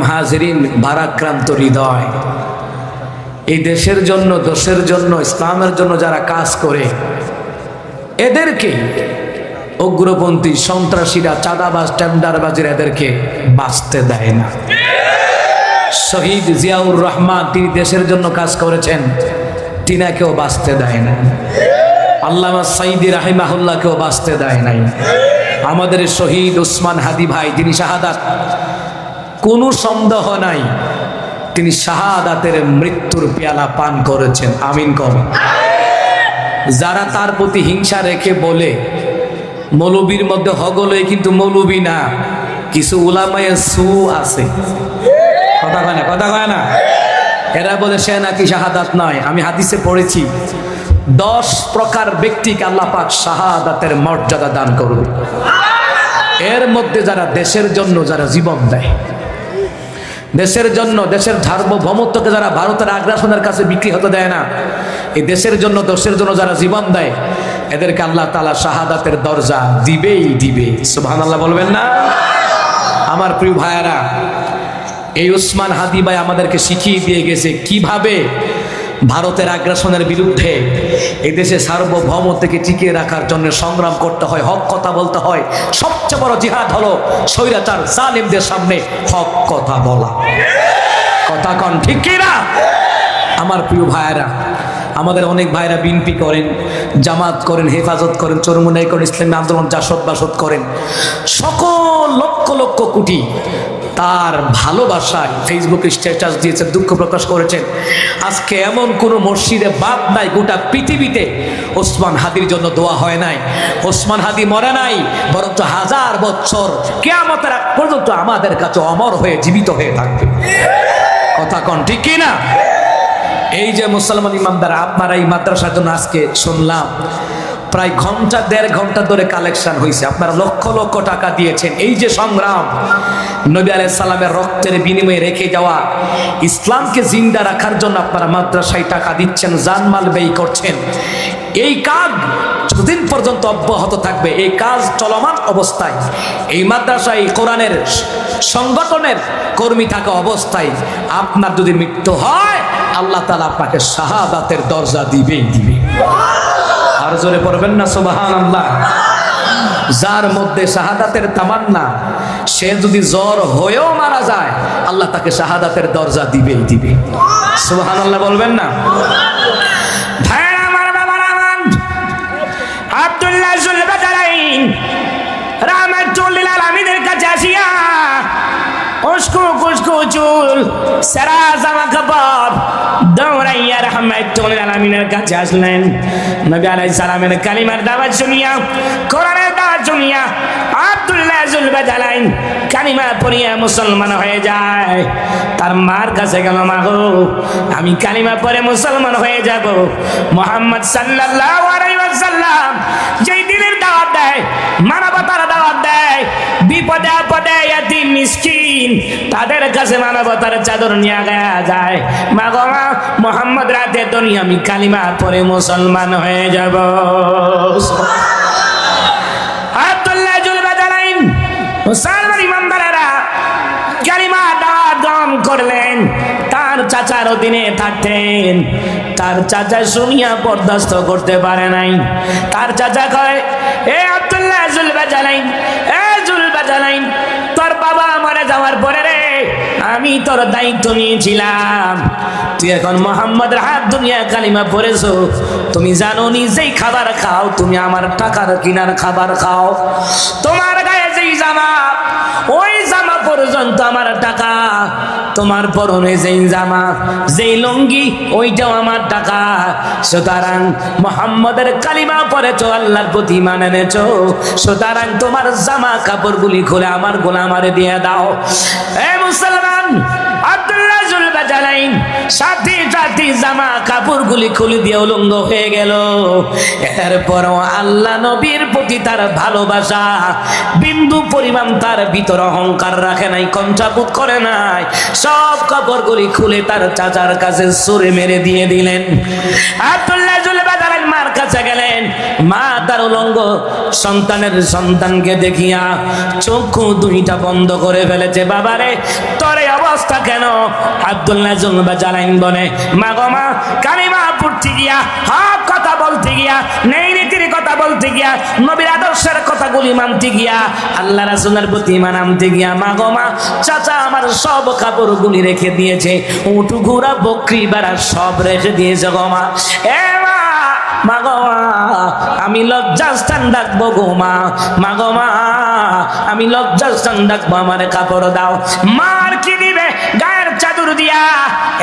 হাজিরিন, ভারাক্রান্ত হৃদয়, এই দেশের জন্য, দেশের জন্য, ইসলামের জন্য যারা কাজ করে এদেরকে উগ্রপন্থী সন্ত্রাসীরা, চাঁদাবাজ, টেন্ডারবাজিরা এদেরকে বাঁচতে দেয় না। শহীদ জিয়াউর রহমান, তিনি দেশের জন্য কাজ করেছেন, তিনাকেও বাঁচতে দেয় না। আল্লামা সাইদি রাহিমাহুল্লাহকেও বাঁচতে দেয় নাই। আমাদের শহীদ ওসমান হাদি ভাই, তিনি শাহাদাত, কোনো সন্দেহ নাই তিনি শাহাদাতের মৃত্যুর পেয়ালা পান করেছেন। আমিন কম। যারা তার প্রতি হিংসা রেখে বলে মৌলবীর মধ্যে হগলই, কিন্তু মৌলবী না, কিছু উলামায়ে সু আছে, কথা কয় না, কথা কয় না, এরা বলে সে নাকি শাহাদাত নয়। আমি হাদিসে পড়েছি 10 প্রকার ব্যক্তিকে আল্লাহ পাক শাহাদাতের মর্যাদা দান করবে। এর মধ্যে যারা দেশের জন্য যারা জীবন দেয়, দেশের জন্য, দেশের সার্বভৌমত্বকে যারা ভারতের আগ্রাসনের কাছে বিক্রি হতে দেয় না, এই দেশের জন্য, দেশের জন্য যারা জীবন দেয়, এদেরকে আল্লাহ তাআলা শাহাদাতের দরজা দিবেই দিবে। সুবহানাল্লাহ বলবেন না? আমার প্রিয় ভাইয়েরা, এই ওসমান হাদি ভাই আমাদেরকে শিখিয়ে দিয়ে গেছে কিভাবে ভারতের আগ্রাসনের বিরুদ্ধে এই দেশে সার্বভৌমত্বকে টিকিয়ে রাখার জন্য সংগ্রাম করতে হয়, হক কথা বলতে হয়। সবচেয়ে বড় জিহাদ হলো স্বৈরাচার জালিমদের সামনে হক কথা বলা। কথা কন ঠিক কি না? আমার প্রিয় ভাইয়েরা, আমাদের অনেক ভাইরা বিএনপি করেন, জামাত করেন, হেফাজত করেন, চরমুনাই করেন, ইসলামী আন্দোলন জাসদ বাসদ করেন, সকল লক্ষ লক্ষ কোটি তার ভালোবাসায় ফেসবুকে স্ট্যাটাস দিয়েছেন, দুঃখ প্রকাশ করেছেন। আজকে এমন কোনো মসজিদে বাদ নাই গোটা পৃথিবীতে ওসমান হাদির জন্য দোয়া হয় নাই। ওসমান হাদি মরে নাই, বরঞ্চ 1000 বছর কিয়ামতের আগ পর্যন্ত আমাদের কাছে অমর হয়ে জীবিত হয়ে থাকবে। কথা কন ঠিক কি না? এই যে মুসলমান ইমামদার, আপনারা এই মাদ্রাসার জন্য আজকে শুনলাম প্রায় ঘন্টা 1.5 ঘন্টা ধরে কালেকশন হয়েছে, আপনারা লক্ষ লক্ষ টাকা দিয়েছেন। এই যে সংগ্রাম, নবী আলাইহিস সালামের রক্তের বিনিময়ে রেখে যাওয়া ইসলামকে জিন্দা রাখার জন্য আপনারা মাদ্রাসায় টাকা দিচ্ছেন, জানমাল ব্যয় করছেন। এই কাজ যতদিন পর্যন্ত অব্যাহত থাকবে, এই কাজ চলমান অবস্থায়, এই মাদ্রাসায় কোরআনের সংগঠনের কর্মী থাকা অবস্থায় আপনার যদি মৃত্যু হয়, আল্লাহ তাআলা আপনাকে শাহাদাতের দরজা দিবেই দিবে। আর জোরে পড়বেন না সুবহানাল্লাহ? যার মধ্যে শাহাদাতের তামান্না, সে যদি জ্বর হয়েও মারা যায়, আল্লাহ তাকে শাহাদাতের দরজা দিবেই দিবে। সুবহানাল্লাহ বলবেন না? ভাইরা আমার, বাবার আমার, আব্দুল্লাহ জুলবাদারাইন রাহমাতুল লিল আলামিনের কাছে আসিয়া উস্কো কুস্কো চুল, সারা জামা কাপড় দৌড়াইয়া রাহমাতুল লিল আলামিনের কাছে আসলেন। নবী আলাইহিস সালামের কালিমার দাওয়াত শুনিয়া, কোরআনের দাওয়াত শুনিয়া আব্দুল্লাহ জুলবাদারাইন কালিমা পড়িয়া মুসলমান হয়ে যায়। তার মার কাছে গেল, মা গো, আমি কালিমা পড়ে মুসলমান হয়ে যাব। মুহাম্মদ সাল্লাল্লাহু আলাইহি ওয়াসাল্লাম যেই দিনের দাওয়াত দেয়, মানবতার দাওয়াত দেয়, বিপদে আপদে ইয়াতীম মিসকিন তাদের কাছে মানবতার চাদর নিয়ে যায়। মা গো, মা, মুহাম্মদ রাতে দুনিয়া আমি কালিমা পড়ে মুসলমান হয়ে যাব। আব্দুল্লাহ জুলবাদারাইন মুসলমান ইমানদারেরা কালিমা দাওয়াত গ্রহণ করলেন। তার চাচার অধীনে থাকতেন। তার চাচা শুনিয়া বরদাস্ত করতে পারে নাই। তার চাচা কয়, এ আব্দুল্লাহ জুলবাদারাইন, এ জুলবাদারাইন, তোর বাবা মারা যাওয়ার পরে রে আমি তোর দায়িত্ব নিয়েছিলাম। তুই এখন মুহাম্মদের হাত দুনিয়া কালিমা পড়েছো, তুমি জানো নিজেই খাবার খাও, তুমি আমার টাকার কিনার খাবার খাও। তোমার গায়ে যেই জামা, ওই জামা পর্যন্ত আমার টাকা। তোমার পরনে যেই জামা, যেই লুঙ্গি, ওইটাও আমার টাকা। সুতরাং মুহাম্মদের কালিমা পড়েছো, আল্লাহর প্রতি ঈমান এনেছো, সুতরাং তোমার জামা কাপড়গুলি খুলে আমার গোলামারে দিয়ে দাও। এ মুসলমান, আব্দুল্লাহ জুলবাদারাইন সাথে সাথে জামা কাপড়গুলি খুলে দিয়ে উলঙ্গ হয়ে গেল। এরপরও আল্লাহ নবীর প্রতি তার ভালোবাসা বিন্দু পরিমাণ তার ভিতর অহংকার রাখে নাই, কঞ্চাবোধ করে নাই। সব কাপড়গুলি খুলে তার চাচার কাছে ছুঁড়ে মেরে দিয়ে দিলেন। আব্দুল্লাহ জুলবাদারাইন মার কাছে গেলেন, মা তার উলঙ্গ সন্তানকে দেখিয়া চক্ষু দুইটা বন্ধ করে ফেলেছে। বাবারে তোর এই অবস্থা কেন? আব্দুল্লাহ জুলবা জালাইন বলে, মা গো মা, কালিমা পড়তে গিয়া, হক কথা বলতে গিয়া, নেই নীতির কথা বলতে গিয়া, নবীর আদর্শের কথাগুলি মানতে গিয়া, আল্লাহ রাসূলের প্রতি ঈমান আনতে গিয়া, মা গো মা, চাচা আমার সব কাপড়গুলি রেখে দিয়েছে, উট ঘোড়া বকরি বেড়া সব রেখে দিয়েছে গো মা। এ মা, মা গো মা, আমি লজ্জাস্থান ডাকবো গো মা, মা গো মা, আমি লজ্জাস্থান ডাকবো, আমার কাপড় দাও। মার কি দিবে? গায়ের চাদর দিয়া।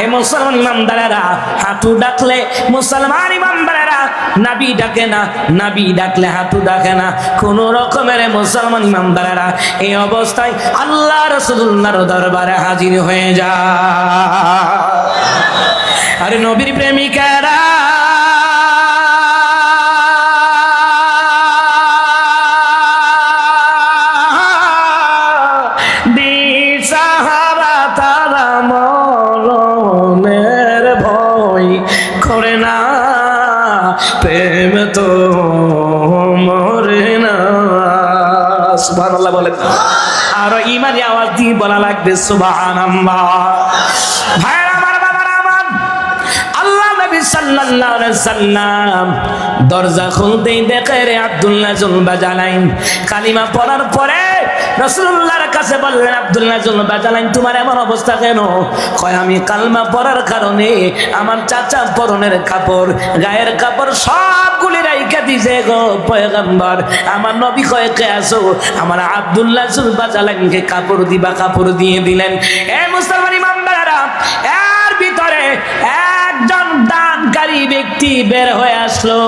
এ মুসলমান ইমানদারেরা, হাঁটু ডাকলে মুসলমান ইমানদারেরা নাবি ডাকে না, নাবি ডাকলে হাঁটু ডাকে না। কোন রকমের মুসলমান ইমানদারেরা এই অবস্থায় আল্লাহ রাসূলুল্লাহর দরবারে হাজির হয়ে যায়। আরে নবীর প্রেমিকারা, প্রেম তো মরে না। সুবহানাল্লাহ বলেন। আর ইমানি আওয়াজ দিয়ে বলা লাগবে সুবহানাল্লাহ। ভাইরা আমার, বাবারা আমার, আল্লাহ নবী সাল্লাল্লাহু আলাইহি সাল্লাম দরজা খুলতেই দেখে রে আব্দুল্লাহ জুলবা জালাইন কালিমা পড়ার পরে রাসূলুল্লাহর কাছে বললেন, আব্দুল্লাহ জুলবা জালাইন তোমার এমন অবস্থা কেন? কয় আমি কালমা পড়ার কারণে আমার চাচা পরনের কাপড়, গায়ের কাপড় সবগুলি রাইখা দিছে গো পয়গম্বর। আমার নবী কয় কে আসো? আমার আব্দুল্লাহ জুলবা জালাইনকে কাপড় দিবা, কাপড় দিয়ে দিলেন। এ মুসলমান ইমানদারেরা, এর ভিতরে একজন দানকারী ব্যক্তি বের হয়ে আসলো,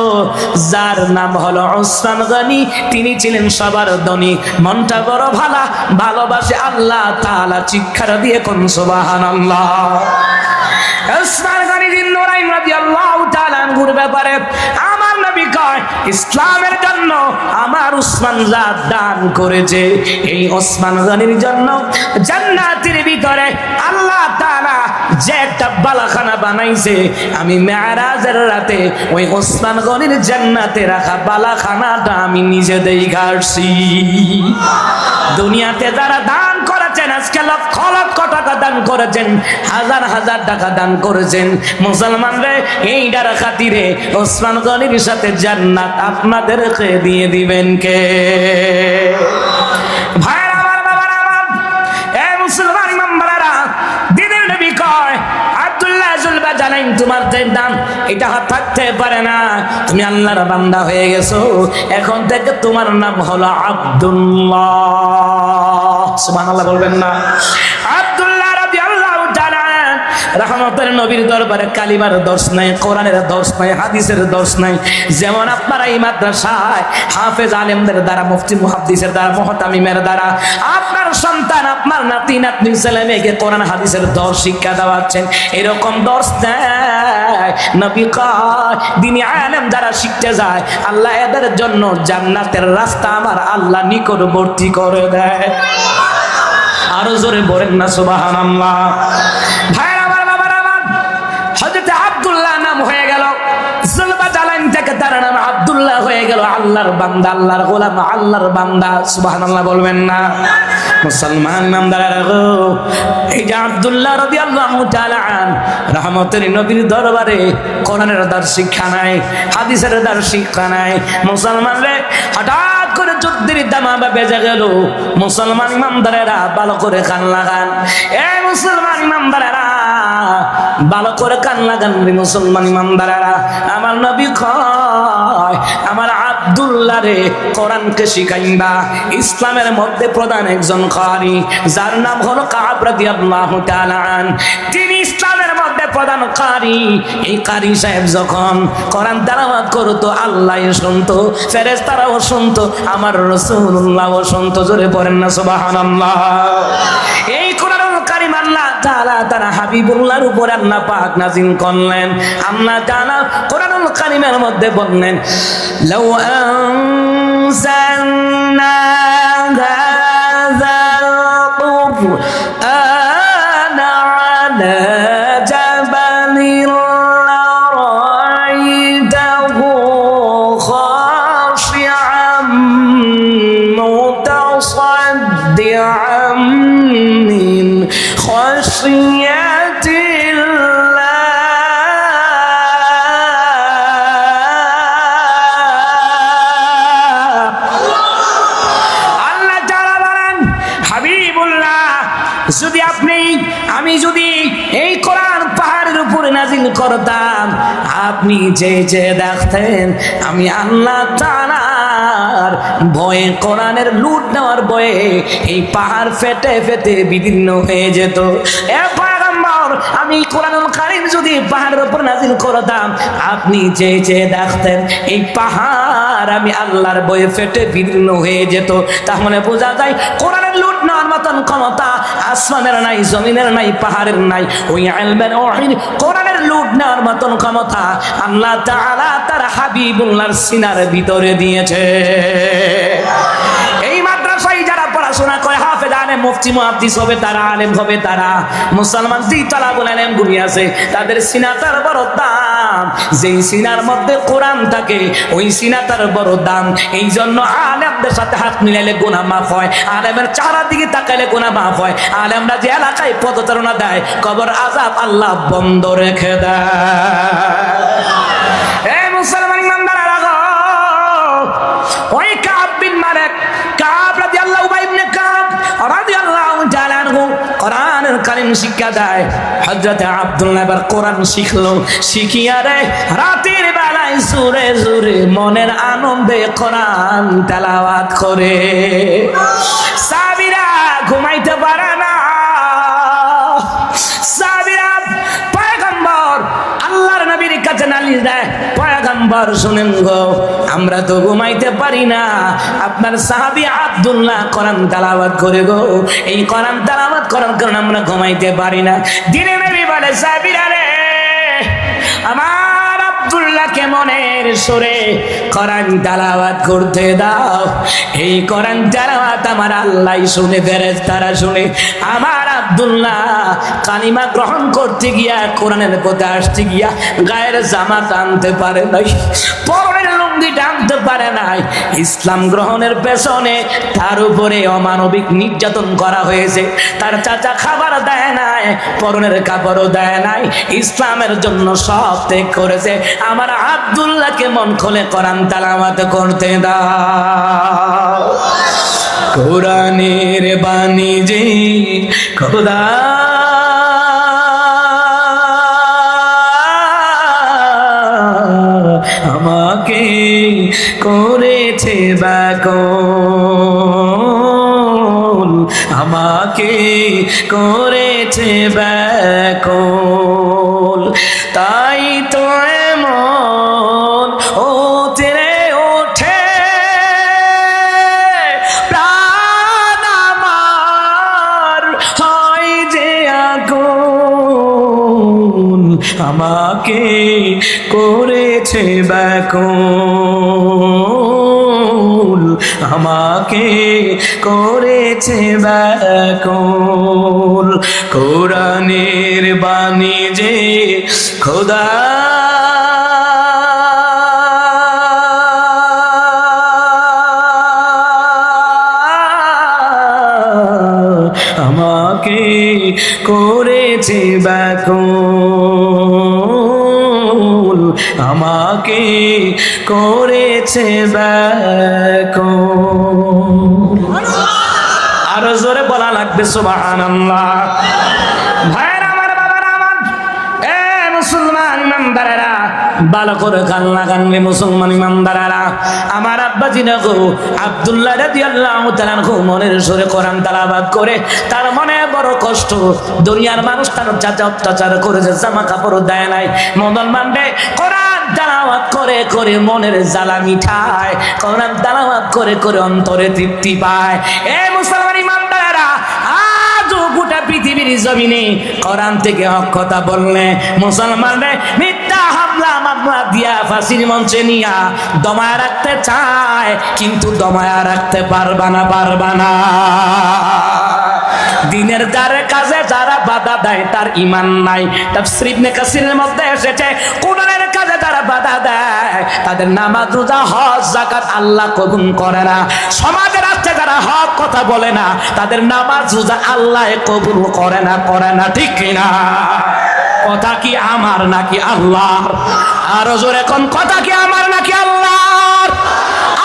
যার নাম হলো ওসমান গনি। তিনি ছিলেন সবার ধনী, মনটা বড় ভালো, ভালোবাসে আল্লাহ তাআলা। চিৎকার দিয়ে কোন সুবহানাল্লাহ। ওসমান গনি বিন নুরাইন রাদিয়াল্লাহু তাআলা আনহুর ব্যাপারে আমার নবী কয়, ইসলামের জন্য আমার ওসমান যা দান করেছে, এই ওসমান গনির জন্য জান্নাতের ভিতরে আল্লাহ তাআলা যে একটা বালাখানা বানাইছে, আমি মেরাজের রাতে ওই ওসমান গনির জান্নাতে রাখা বালাখানাটা আমি নিজে দেখা আসছি। দুনিয়াতে যারা দান করেছেন, আজকে লক্ষ লক্ষ টাকা দান করেছেন, হাজার হাজার টাকা দান করেছেন, মুসলমানরা এইটার খাতিরে ওসমান গনির সাথে জান্নাত আপনাদেরকে দিয়ে দিবেন কে? ভাইরা আমার, বাবারা আমার, এ মুসলমান ইমামবাড়ারা, দিনের নবী কয়, আব্দুল্লাহ জুলবা জালাইন তোমার দান এটা থাকতে পারে না, তুমি আল্লাহর বান্দা হয়ে গেছো, এখন থেকে তোমার নাম হলো আব্দুল্লাহ। সুবহানাল্লাহ বলবেন না? আব্দুল্লাহ রাদিয়াল্লাহু তাআলা রহমতের নবীর দরবারে কালিমার দর্শ নাই, কোরআনের দর্শ নাই, হাদিসের দর্শ নাই। যেমন আপনারা এই মাদ্রাসায় হাফেজ আলেমদের দ্বারা, মুফতি মুহাদ্দিসের দ্বারা, মুহতামিমের দ্বারা আপনার সন্তান, আপনার নাতি নাতনি ছেলে মেয়েকে কোরআন হাদিসের দর্শ শিক্ষা দেওয়াচ্ছেন, এরকম দর্শ দেয় নবী কয়, দিনী আলেম যারা শিখতে যায়, আল্লাহ এদের জন্য জান্নাতের রাস্তা আমার আল্লাহ নিকটবর্তী করে দেয়। আরো জোরে বলেন না সুবহানাল্লাহ। ভাইরা আমার, বাবারা আমার, হযরত আব্দুল্লাহ নাম হয়ে গেল, জুলবা জালাইন থেকে তার নাম আব্দুল্লাহ হয়ে গেল। আল্লাহর বান্দা, আল্লাহর গোলাম, আল্লাহর বান্দা। সুবহানাল্লাহ বলবেন না? মুসলমান নামদারেরা গো, এই যে আব্দুল্লাহ রাদিয়াল্লাহু তাআলা আন রহমতের নবীর দরবারে কোরআনের দর্শ শিক্ষা নাই, হাদিসের দর্শ শিক্ষা নাই। মুসলমান রে হঠাৎ করে যুদ্ধের দামামা বেজে গেল। মুসলমান ইমামদারেরা ভালো করে কান লাগান, এ মুসলমান ইমামদারেরা ভালো করে কান লাগান রে মুসলমান ইমামদারেরা। আমার নবী কয়, আমার আব্দুল্লাহ রে কোরআনকে শিখাইবা। ইসলামের মধ্যে প্রধান একজন কারি, যার নাম হলো কাব রাদিয়াল্লাহু তাআলা আন। তিনি ইসলামের মধ্যে প্রধান কারি। এই কারি সাহেব যখন কোরআন তেলাওয়াত করতো, আল্লাহ শুনতো, ফেরেশতারাও শুনতো, আমার রাসূলুল্লাহও শুনতো। জোরে পড়েন না সুবহানাল্লাহ। এই কোরআনুল কারীম আল্লাহ তাআলা তার হাবিবুল্লাহর উপর আল্লাহ পাক নাযিল করলেন। আল্লাহ তাআলা কোরআনুল কারীমের মধ্যে বললেন, লাউ আনজালনা হাযাল কুরআনা আলা জাবালিন লারাইতাহু যদি আপনি আমি যদি এই কোরআন পাহাড়ের উপরে নাজিল করতাম, আপনি যে যে দেখতেন আমি আল্লাহ তাআলার ভয়ে, কোরআনের লুট নেওয়ার ভয়ে এই পাহাড় ফেটে ফেটে বিদীর্ণ হয়ে যেত। এ পয়গম্বর, আমি কোরআনুল কারীম যদি পাহাড়ের উপর নাজিল করতাম, আপনি যে যে দেখতেন এই পাহাড় আমি আল্লাহর ভয়ে ফেটে বিদীর্ণ হয়ে যেত। তাহলে বোঝা যায় কোরআনের লুট নেওয়ার মতন ক্ষমতা আসমানের নাই, জমিনের নাই, পাহাড়ের নাই। ওই ইলমের ওহী কোরআনের লুট নেওয়ার মতন ক্ষমতা আল্লাহ তাআলা তার হাবিবুল্লাহর সিনার ভিতরে দিয়েছে। এই মাদ্রাসায় যারা পড়াশোনা করে হাফেজ আলেম মুফতি মুহাদ্দিস হবে তারা, আলেম হবে তারা। মুসলমান যেই তালাবুল আলেম গুলি আছে তাদের সিনা তার বড় দাম। যেই সিনার মধ্যে কোরআন থাকে ওই সিনা তার বড় দাম। এই জন্য আলেমদের সাথে হাত মিলাইলে গুনাহ মাফ হয়, আলেমের চেহারা দিকে তাকাইলে গুনাহ মাফ হয়। আলেমরা যে এলাকায় পদচারণা দেয় কবর আযাব আল্লাহ বন্ধ রেখে দেয়। এই মুসলমান ইমানদাররা গো, ওই কাব বিন মালিক, কাব রাদিয়াল্লাহু ইবনে কাব রাদিয়াল্লাহু তাআলা আনহু কোরআনুল কারীম শিক্ষা দেয়। হযরত আব্দুল্লাহ এবার কোরআন শিখলো, শিখিয়া রে রাতের বেলায় সুরে সুরে মনের আনন্দে কোরআন তেলাওয়াত করে। সাহাবীরা ঘুমাইতে পারে না, সাহাবীরা পয়গম্বর আল্লাহর নবীর কাছে নালিশ দেয়, পয়গম্বর শুনেন গো, আমরা তো ঘুমাইতে পারি না, আপনার সাহাবী আব্দুল্লাহ কোরআন তেলাওয়াত করে গো, এই কোরআন তেলাওয়াত করার কারণে আমরা ঘুমাইতে পারি না। দিনে নবী বলে, সাহাবীরা রে, আমার আব্দুল্লাহকে মনের সুরে কোরআন তেলাওয়াত করতে দাও। এই কোরআন তেলাওয়াত আমার আল্লাহ শুনে, ফেরেশতারা শুনে। আমার আব্দুল্লাহ কালিমা গ্রহণ করতে গিয়া, কোরআনের পথে আসতে গিয়া গায়ের জামা টানতে পারে নাই, পরনের লুঙ্গি টানতে পারে নাই। ইসলাম গ্রহণের পেছনে তার উপরে অমানবিক নির্যাতন করা হয়েছে। তার চাচা খাবার দেয় নাই, পরনের কাপড়ও দেয় নাই, ইসলামের জন্য সব ত্যাগ করেছে। আমার আব্দুল্লাহকে মন খুলে কোরআন তেলাওয়াত করতে দাও। কোরআনের বাণী যে খোদা আমাকে করেছে ব্যাকুল, আমাকে করেছে ব্যাকুল, তাই তো এমন ও তেরে ওঠে প্রাণ আমার হয় যে আগুন, আমাকে করেছে ব্যাকুল, আমাকে করেছে ব্যাকুল। কোরআনের বাণী যে খোদা আমাকে করেছে ব্যাকুল, আমাকে করেছে ব্যাকুল। আরো জোরে বলা লাগবে সুবহানাল্লাহ। ভাইরা আমার, বাবারা আমার, এ মুসলমান ইমানদারেরা, ভালো করে কান লাগান রে মুসলমান ইমানদারেরা। আমার আব্বাজিরা গো, আব্দুল্লাহ রাদিয়াল্লাহু তাআলা আনহু মনের সুরে কোরআন তেলাওয়াত করে, তার মনে বড় কষ্ট। দুনিয়ার মানুষ তার চাচা অত্যাচার করেছে, জামা কাপড় দেয় নাই। মুসলমান রে কোরআন তেলাওয়াত করে করে মনের জ্বালা মিঠায়, কোরআন তেলাওয়াত করে করে অন্তরে তৃপ্তি পায়। এ মুসলমান ইমানদারেরা, আজও গোটা পৃথিবীর জমিনে কোরআন থেকে হক কথা বললে মুসলমানরা মিথ্যা হামলা মামলা দিয়া ফাঁসির মঞ্চে নিয়া দমায় রাখতে চায়, কিন্তু দমায় রাখতে পারবা না, পারবা না। দিনের দ্বারে কাজে যারা বাধা দেয় তার ঈমান নাই। তাফসীর ইবনে কাসিরের মধ্যে এসেছে কোরআনের কাজে যারা বাধা দেয় তাদের নামাজ রোজা হজ যাকাত আল্লাহ কবুল করে না। সমাজের রাস্তায় যারা হক কথা বলে না তাদের নামাজ রোজা আল্লাহ কবুল করে না, ঠিক কিনা? কথা কি আমার নাকি আল্লাহর? আরো জোরে কোন কথা কি আমার নাকি আল্লাহর?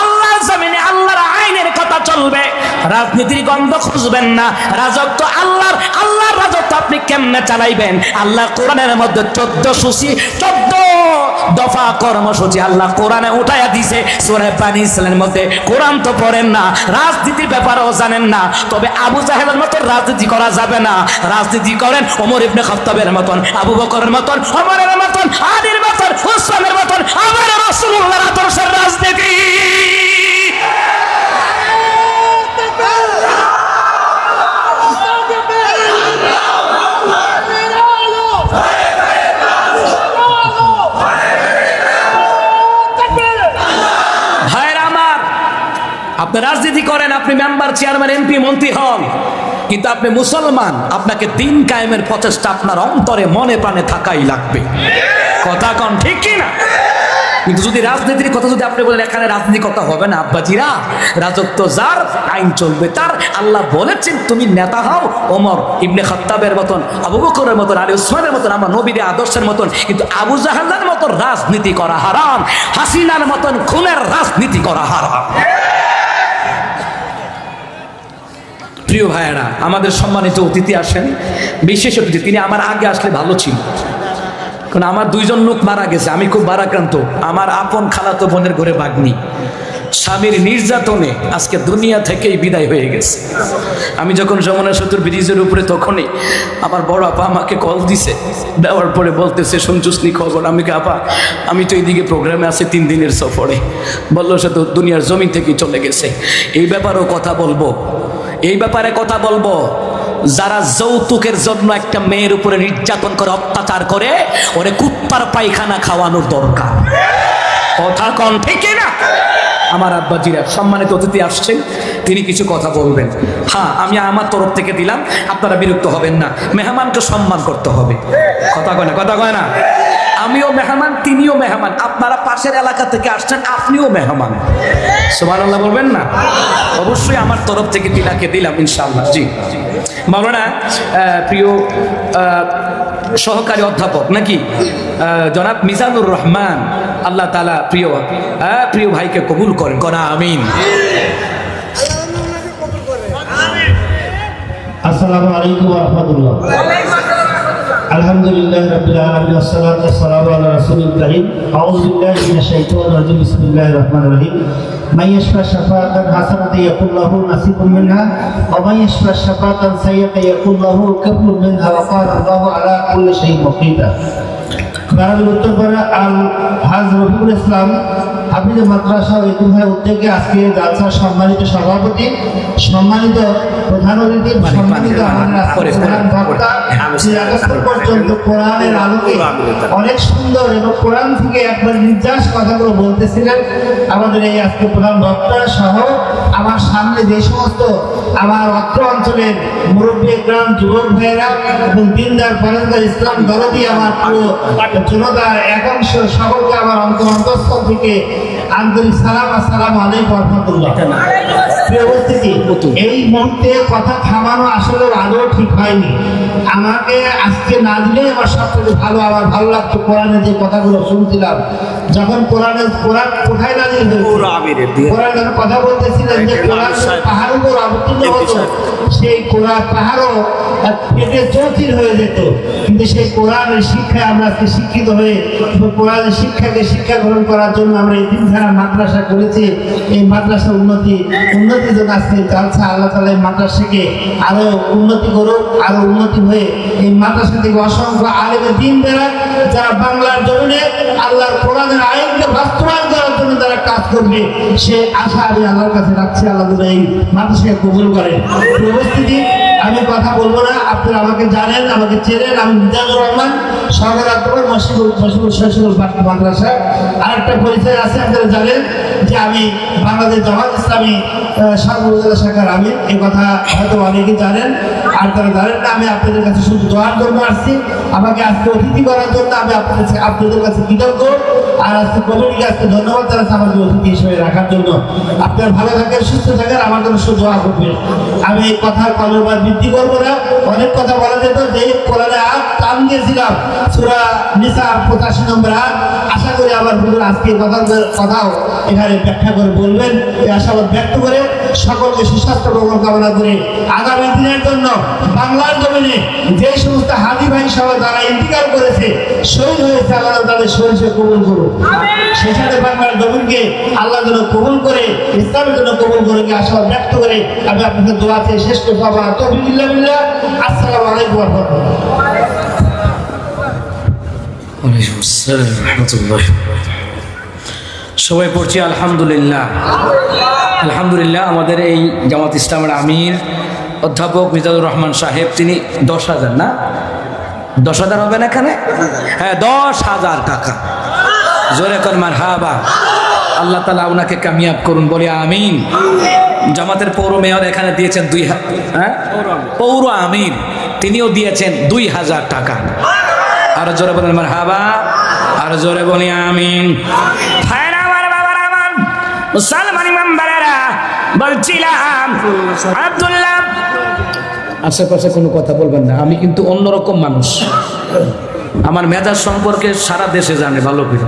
আল্লাহর জমিনে আল্লাহর আইনের কথা চলবে, রাজনীতির গন্ধ খুঁজবেন না। রাজত্ব আল্লাহর, আল্লাহর রাজত্ব আপনি কেমনে চালাইবেন? আল্লাহ কোরআনের মধ্যে 14 দফা কর্মসূচি আল্লাহ কোরআনে উঠাইয়া দিছে সূরা বানী ইসরাঈলের মধ্যে। কোরআন তো পড়েন না, রাজনীতির ব্যাপারেও জানেন না, তবে আবু জাহেলের মতো রাজনীতি করা যাবে না। রাজনীতি করেন ওমর ইবনে খাত্তাবের মতন, আবু বকরের মতন, ওমরের মতন, আলীর মতন, উসমানের মতন, আমার রাসূলুল্লাহর আদর্শের রাজনীতি। আপনি রাজনীতি করেন, আপনি মেম্বার, চেয়ারম্যান, এমপি, মন্ত্রী হন, কিন্তু আপনি মুসলমান, আপনাকে দিন কায়েমের প্রচেষ্টা আপনার অন্তরে মনে প্রাণে থাকাই লাগবে। কথা কন ঠিক কি না? কিন্তু যদি রাজনীতির কথা যদি আপনি বলেন এখানে রাজনীতি কথা হবে না, আব্বাজিরা, রাজত্ব যার আইন চলবে তার। আল্লাহ বলেছেন তুমি নেতা হও ওমর ইবনে খাত্তাবের মতন, আবু বকরের মতন, আলী উসমানের মতন, আমার নবীর আদর্শের মতন, কিন্তু আবু জাহেলের মতন রাজনীতি করা হারাম, হাসিনার মতন খুনের রাজনীতি করা হারাম। প্রিয় ভাইয়েরা, আমাদের সম্মানিত অতিথি আসেন, বিশেষ অতিথি, তিনি আমার আগে আসলে ভালো ছিল, কারণ আমার 2জন লোক মারা গেছে, আমি খুব ভারাক্রান্ত। আমার আপন খালাতো বোনের ঘরে ভাগ্নি স্বামীর নির্যাতনে আজকে দুনিয়া থেকেই বিদায় হয়ে গেছে। আমি যখন যমুনা সেতুর ব্রিজের উপরে, তখনই আমার বড় আপা আমাকে কল দিছে, দেওয়ার পরে বলতেছে শুনছুসনি খবর? আমি আপা আমি তো এইদিকে প্রোগ্রামে আছি 3 দিনের সফরে, বললো সে তো দুনিয়ার জমি থেকেই চলে গেছে। এই ব্যাপারেও কথা বলবো, এই ব্যাপারে কথা বলবো। যারা যৌতুকের জন্য একটা মেয়ের উপরে নির্যাতন করে, অত্যাচার করে, ওরে কুত্তার পায়খানা খাওয়ানোর দরকার। কথা কন ঠিক না? আমার আব্বাজিরা, সম্মানিত অতিথি আসছেন, তিনি কিছু কথা বলবেন। হ্যাঁ, আমি আমার তরফ থেকে দিলাম, আপনারা বিরক্ত হবেন না। মেহমানকে সম্মান করতে হবে। কথা কয় না, কথা কয় না? আমিও মেহমান, তিনিও মেহমান। আপনারা পাশের এলাকা থেকে আসছেন, আপনিও মেহমান। সুবহানাল্লাহ বলবেন না? অবশ্যই আমার তরফ থেকে তিনাকে দিলাম ইনশাআল্লাহ। জি মাওলানা, প্রিয় সহকারী অধ্যাপক নাকি জনাব মিজানুর রহমান, আল্লাহ তাআলা প্রিয় ভাইকে কবুল করেন, কোন আমিন। আসসালামু আলাইকুম ওয়া রাহমাতুল্লাহ। আলহামদুলিল্লাহি রাব্বিল আলামিন, ওয়াসসালাতু ওয়াসসালামু আলা রাসূলিল কারীম। আউযু বিল্লাহি মিনাশ শাইতানির রাজীম। বিসমিল্লাহির রহমানির রহিম। মান ইয়াশফা শাফাআতান হাসানাতান ইয়াকুল লাহু নাসিবুম মিনহা ওয়া মান ইয়াশফা শাফাআতান সাইয়্যাতান ইয়াকুল লাহু কাবুলুম মিনহা ওয়া কানা আল্লাহু আলা কুল্লি শাইইন মুকিতা। বারাকাতুহু উত্তরপাড়া আল হাজ রফিকুল ইসলাম হাফিজ মাদ্রাসা ও ইতিমহার উদ্যোগে আজকে জালসার সম্মানিত সভাপতি, সম্মানিত প্রধান অতিথি, সম্মানিত পর্যন্ত কোরআনের আলোকে অনেক সুন্দর এবং কোরআন থেকে একবার নির্যাস কথাগুলো বলতেছিলেন আমাদের এই আজকে প্রধান বক্তা সহ আমার সামনে যে সমস্ত আমার অত্র অঞ্চলের মুরব্বী গ্রাম যুবক ভাইয়েরা এবং দিনদার পরেশগার ইসলাম দরদি আমার পুরো জনতার একাংশ সকলকে আমার অন্তঃস্থল থেকে আন্তরিক সালাম। আসসালামু আলাইকুম ওয়া রাহমাতুল্লাহ। এই মুহূর্তে কথা থামানো আসলে আদৌ ঠিক হয়নি। আমাকে আজকে না দিলে আমার সবথেকে ভালো, আমার ভালো লাগতো কোরআনে যে কথাগুলো শুনছিলাম, যখন কোরআন কোথায় নাজিল হয়েছে, কোরআন কথা বলতেছিলেন যে কোরআন পাহাড়ের উপর অবতীর্ণ হতো, সেই কোরআন পাহাড়ও পেটে চৌচির হয়ে যেত, কিন্তু সেই কোরআনের শিক্ষায় আমরা আজকে শিক্ষিত হয়ে কোরআনের শিক্ষাকে শিক্ষা গ্রহণ করার জন্য আমরা এই দিনধারা মাদ্রাসা করেছি। এই মাদ্রাসা উন্নতির জন্য আজকে জালসা। আল্লাহ তাআলা এই মাদ্রাসাকে আরো উন্নতি করুক, আরো উন্নতি হয়ে এই মাদ্রাসা থেকে অসংখ্য আলেমে দ্বীন যারা বাংলার জমিনে আল্লাহর কোরআনের আইনকে বাস্তবায়ন করার জন্য যারা কাজ করবে, সে আশা আমি আল্লাহর কাছে রাখছি। আল্লাহ যেন এই মাদ্রাসাকে কবুল করেন। উপস্থিতি, আমি কথা বলবো না, আপনারা আমাকে জানেন, আমাকে চেনেন। আমি মিজানুর রহমান, সহকারী অধ্যাপক মশিবুল শৈশব মাদ্রাসা। আরেকটা পরিচয় আছে, আপনারা জানেন যে আমি বাংলাদেশ জামাত ইসলামী সাতক্ষীরা শাখার আমির, এই কথা হয়তো অনেকেই জানেন, আর তারা জানেন না। আমি আপনাদের কাছে শুধু দোয়ার জন্য আসছি, আমাকে আজকে অতিথি করার জন্য আমি আপনাদের কাছে কৃতজ্ঞ। আর আজকে কমিটিকে আজকে ধন্যবাদ জানাচ্ছি আমাকে অতিথি হিসেবে রাখার জন্য। আপনারা ভালো থাকেন, সুস্থ থাকেন, আমার জন্য শুধু দোয়া করবেন। আমি এই কথার কলমবার বৃদ্ধি করবো না, অনেক কথা বলা যেত। যে কোরআনে টান দিয়েছিলাম সূরা নিসা 85 নম্বর আয়াত, আশা করি আমার হুজুর আজকে কথাও এখানে ব্যাখ্যা করে বলবেন। এই আশাবাদ ব্যক্ত করে সকলকে সুস্বাস্থ্য কামনা করে আগামী দিনের জন্য বাংলার জমিনে যে সমস্ত হাজি ভাই সহ যারা ইন্তিকাল করেছে, শহীদ হয়েছে, আল্লাহ তাদের শহীদকে কবুল করুন। সেই সাথে বাংলার জমিনকে আল্লাহ যেন কবুল করে, ইসলামের জন্য কবুল করে আশাবাদ ব্যক্ত করে আমি আপনাদের দোয়া চেয়ে শেষ করবো। আমার তৌফিক বিল্লাহ। আসসালামু আলাইকুম ওয়া রাহমাতুল্লাহ। সবাই পড়ছি আলহামদুলিল্লাহ। আলহামদুলিল্লাহ। আমাদের এই জামাত ইসলামের আমির অধ্যাপক মিজানুর রহমান সাহেব, তিনি 10,000 না 10,000 হবে না এখানে? হ্যাঁ, 10,000 টাকা। জোরে কর মারহাবা। আল্লাহ তাআলা ওনাকে কামিয়াব করুন, বলি আমিন। জামাতের পৌর মেয়র এখানে দিয়েছেন পৌর আমির, তিনিও দিয়েছেন 2,000 টাকা। আরো জোরে বলেন মারহাবা, আরো জোরে বলি আমিন। মুসলমান মেম্বারেরা, বলছিলাম আব্দুল্লাহ, আশেপাশে কোনো কথা বলবেন না। আমি কিন্তু অন্যরকম মানুষ, আমার মেজাজ সম্পর্কে সারা দেশে জানে ভালো করে।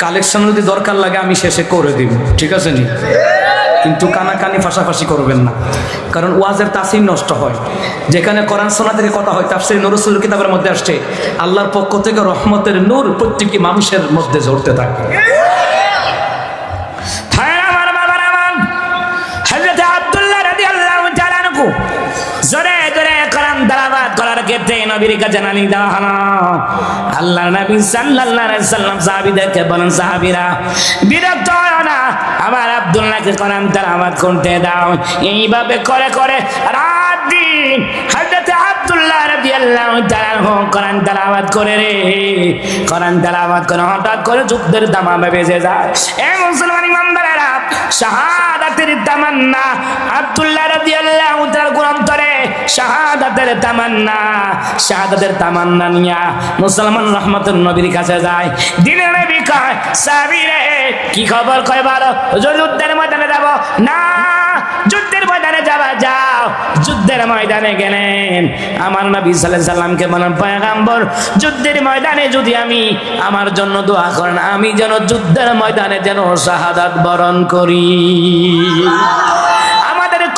কালেকশন যদি দরকার লাগে আমি শেষে করে দিব, ঠিক আছে নি? কিন্তু কানাকানি ফাঁসাফাঁসি করবেন না, কারণ ওয়াজের তাসির নষ্ট হয়। যেখানে কোরআন সুন্নাহ থেকে কথা হয়, তাফসীর নূর রাসূল কিতাবের মধ্যে আসছে আল্লাহর পক্ষ থেকে রহমতের নূর প্রত্যেকটি মানুষের মধ্যে ঝরতে থাকে। জোরে জোরে কোরআন তেলাওয়াত করার ক্ষেত্রে নবীর কাছে নালিশ দেওয়া হলো। আল্লাহর নবী সাল্লাল্লাহু আলাইহি সাল্লাম সাহাবীদেরকে বলেন, সাহাবীরা বিরক্ত হও না, আমার আব্দুল্লাহকে কোরআন তেলাওয়াত করতে দাও। এইভাবে করে করে রাত দিন হযরত আব্দুল্লাহ রাদিয়াল্লাহু তাআলা কোরআন তেলাওয়াত করে কোরআন তেলাওয়াত করে হঠাৎ করে যুদ্ধের দামামে বেজে যায়। এ মুসলমান ইমানদারেরা, শাহাদাতের তামান্না আব্দুল্লাহ রাদিয়াল্লাহু তাআলার অন্তরে, শাহাদাতের তামান্না নিয়া মুসলমান রহমতুল নবীর কাছে যায়। দিনের নবী কয়, সাহাবীরে কি খবর? কয় বারো যুদ্ধের ময়দানে যাব না। যুদ্ধের ময়দানে যাও। যুদ্ধের ময়দানে গেলেন, আমার নবী সাল্লাল্লাহু আলাইহি সাল্লামকে বলেন, পয়গম্বর যুদ্ধের ময়দানে যদি আমার জন্য দোয়া করেন, আমি যেন যুদ্ধের ময়দানে যেন শাহাদাত বরণ করি।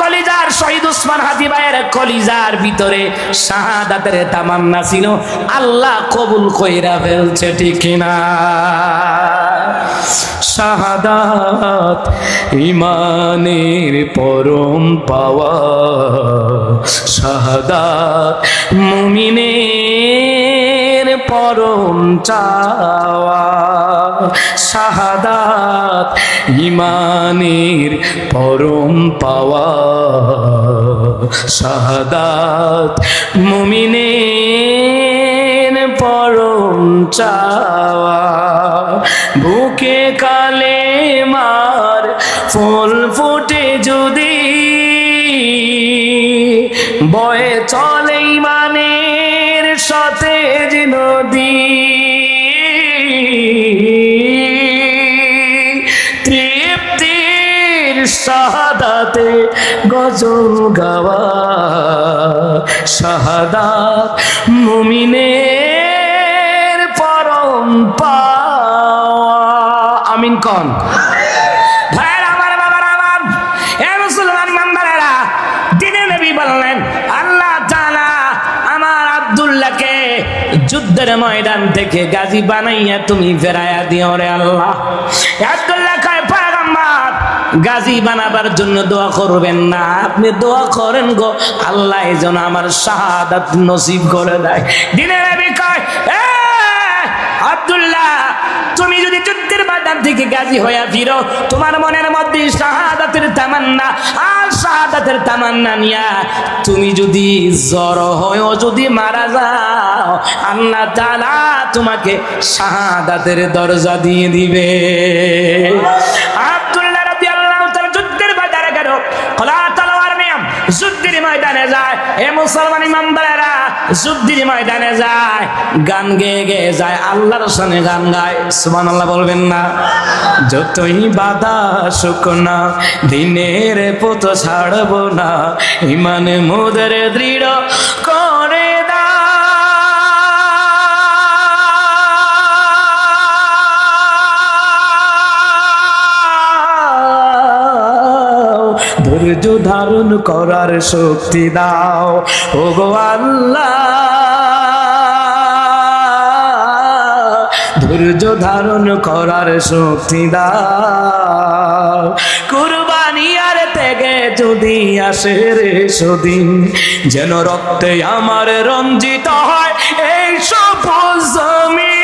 কলিজার শহীদ উসমান হাদি ভাইয়ের কলিজার ভিতরে শাহাদাতের তামান্না ছিল, আল্লাহ কবুল কইরা ফেলছে, ঠিক কিনা? শাহাদাত ঈমানের পরম পাওয়া, শাহাদাত মুমিনের পরম চাওয়া, শাহাদাত ঈমানের পরম পাওয়া, শাহাদাত মুমিনের পরম চাওয়া। বুকে কালেমার ফুল ফুটে যদি বয়ে চলে ঈমানের সতেজ নদী, তৃপ্তির শাহাদাতে গজল গাওয়া, শাহাদাত মুমিনের পরম পাওয়া। আমিন কোন? ভাইরা আমার, বাবার আমার, এ মুসলমান ইমানদারেরা, দিনের নবী বললেন, আল্লাহ তাআলা আমার আব্দুল্লাহকে যুদ্ধের ময়দান থেকে গাজী বানাইয়া তুমি ফেরাইয়া দিও রে আল্লাহ। আব্দুল্লাহ কয়, পয়গম্বর গাজী বানাবার জন্য দোয়া করবেন না, আপনি দোয়া করেন গো আল্লাহ যেন আমার শাহাদাত নসিব করে দেয়। দিনের নবী কয়, আব্দুল্লাহ তুমি যদি যুদ্ধের ময়দান থেকে গাজী হইয়া ফিরো, তোমার মনের মধ্যে শাহাদাতের তামান্না, আর শাহাদাতের তামান্না নিয়া তুমি যদি জ্বর হয়েও যদি মারা যাও, আল্লাহ তাআলা তোমাকে শাহাদাতের দরজা দিয়ে দিবে। যুদ্ধের ময়দানে যায়। এ মুসলমান ইমানদারেরা যুদ্ধের ময়দানে যায়, গান গেয়ে গেয়ে যায়, আল্লাহর শানে গান গায়। সুবহানাল্লাহ বলবেন না? যতই বাধা আসুক না, দিনের পথ ছাড়ব না, ইমান মোদের দৃঢ় করে দাও। ধৈর্য ধারণ করার শক্তি দাও ওগো আল্লাহ, ধৈর্য ধারণ করার শক্তি দাও। কুরবানি আর থেকে যদি আসে রে সেদিন, যেন রক্তে আমার রঞ্জিত হয় এই সবুজ জমিন।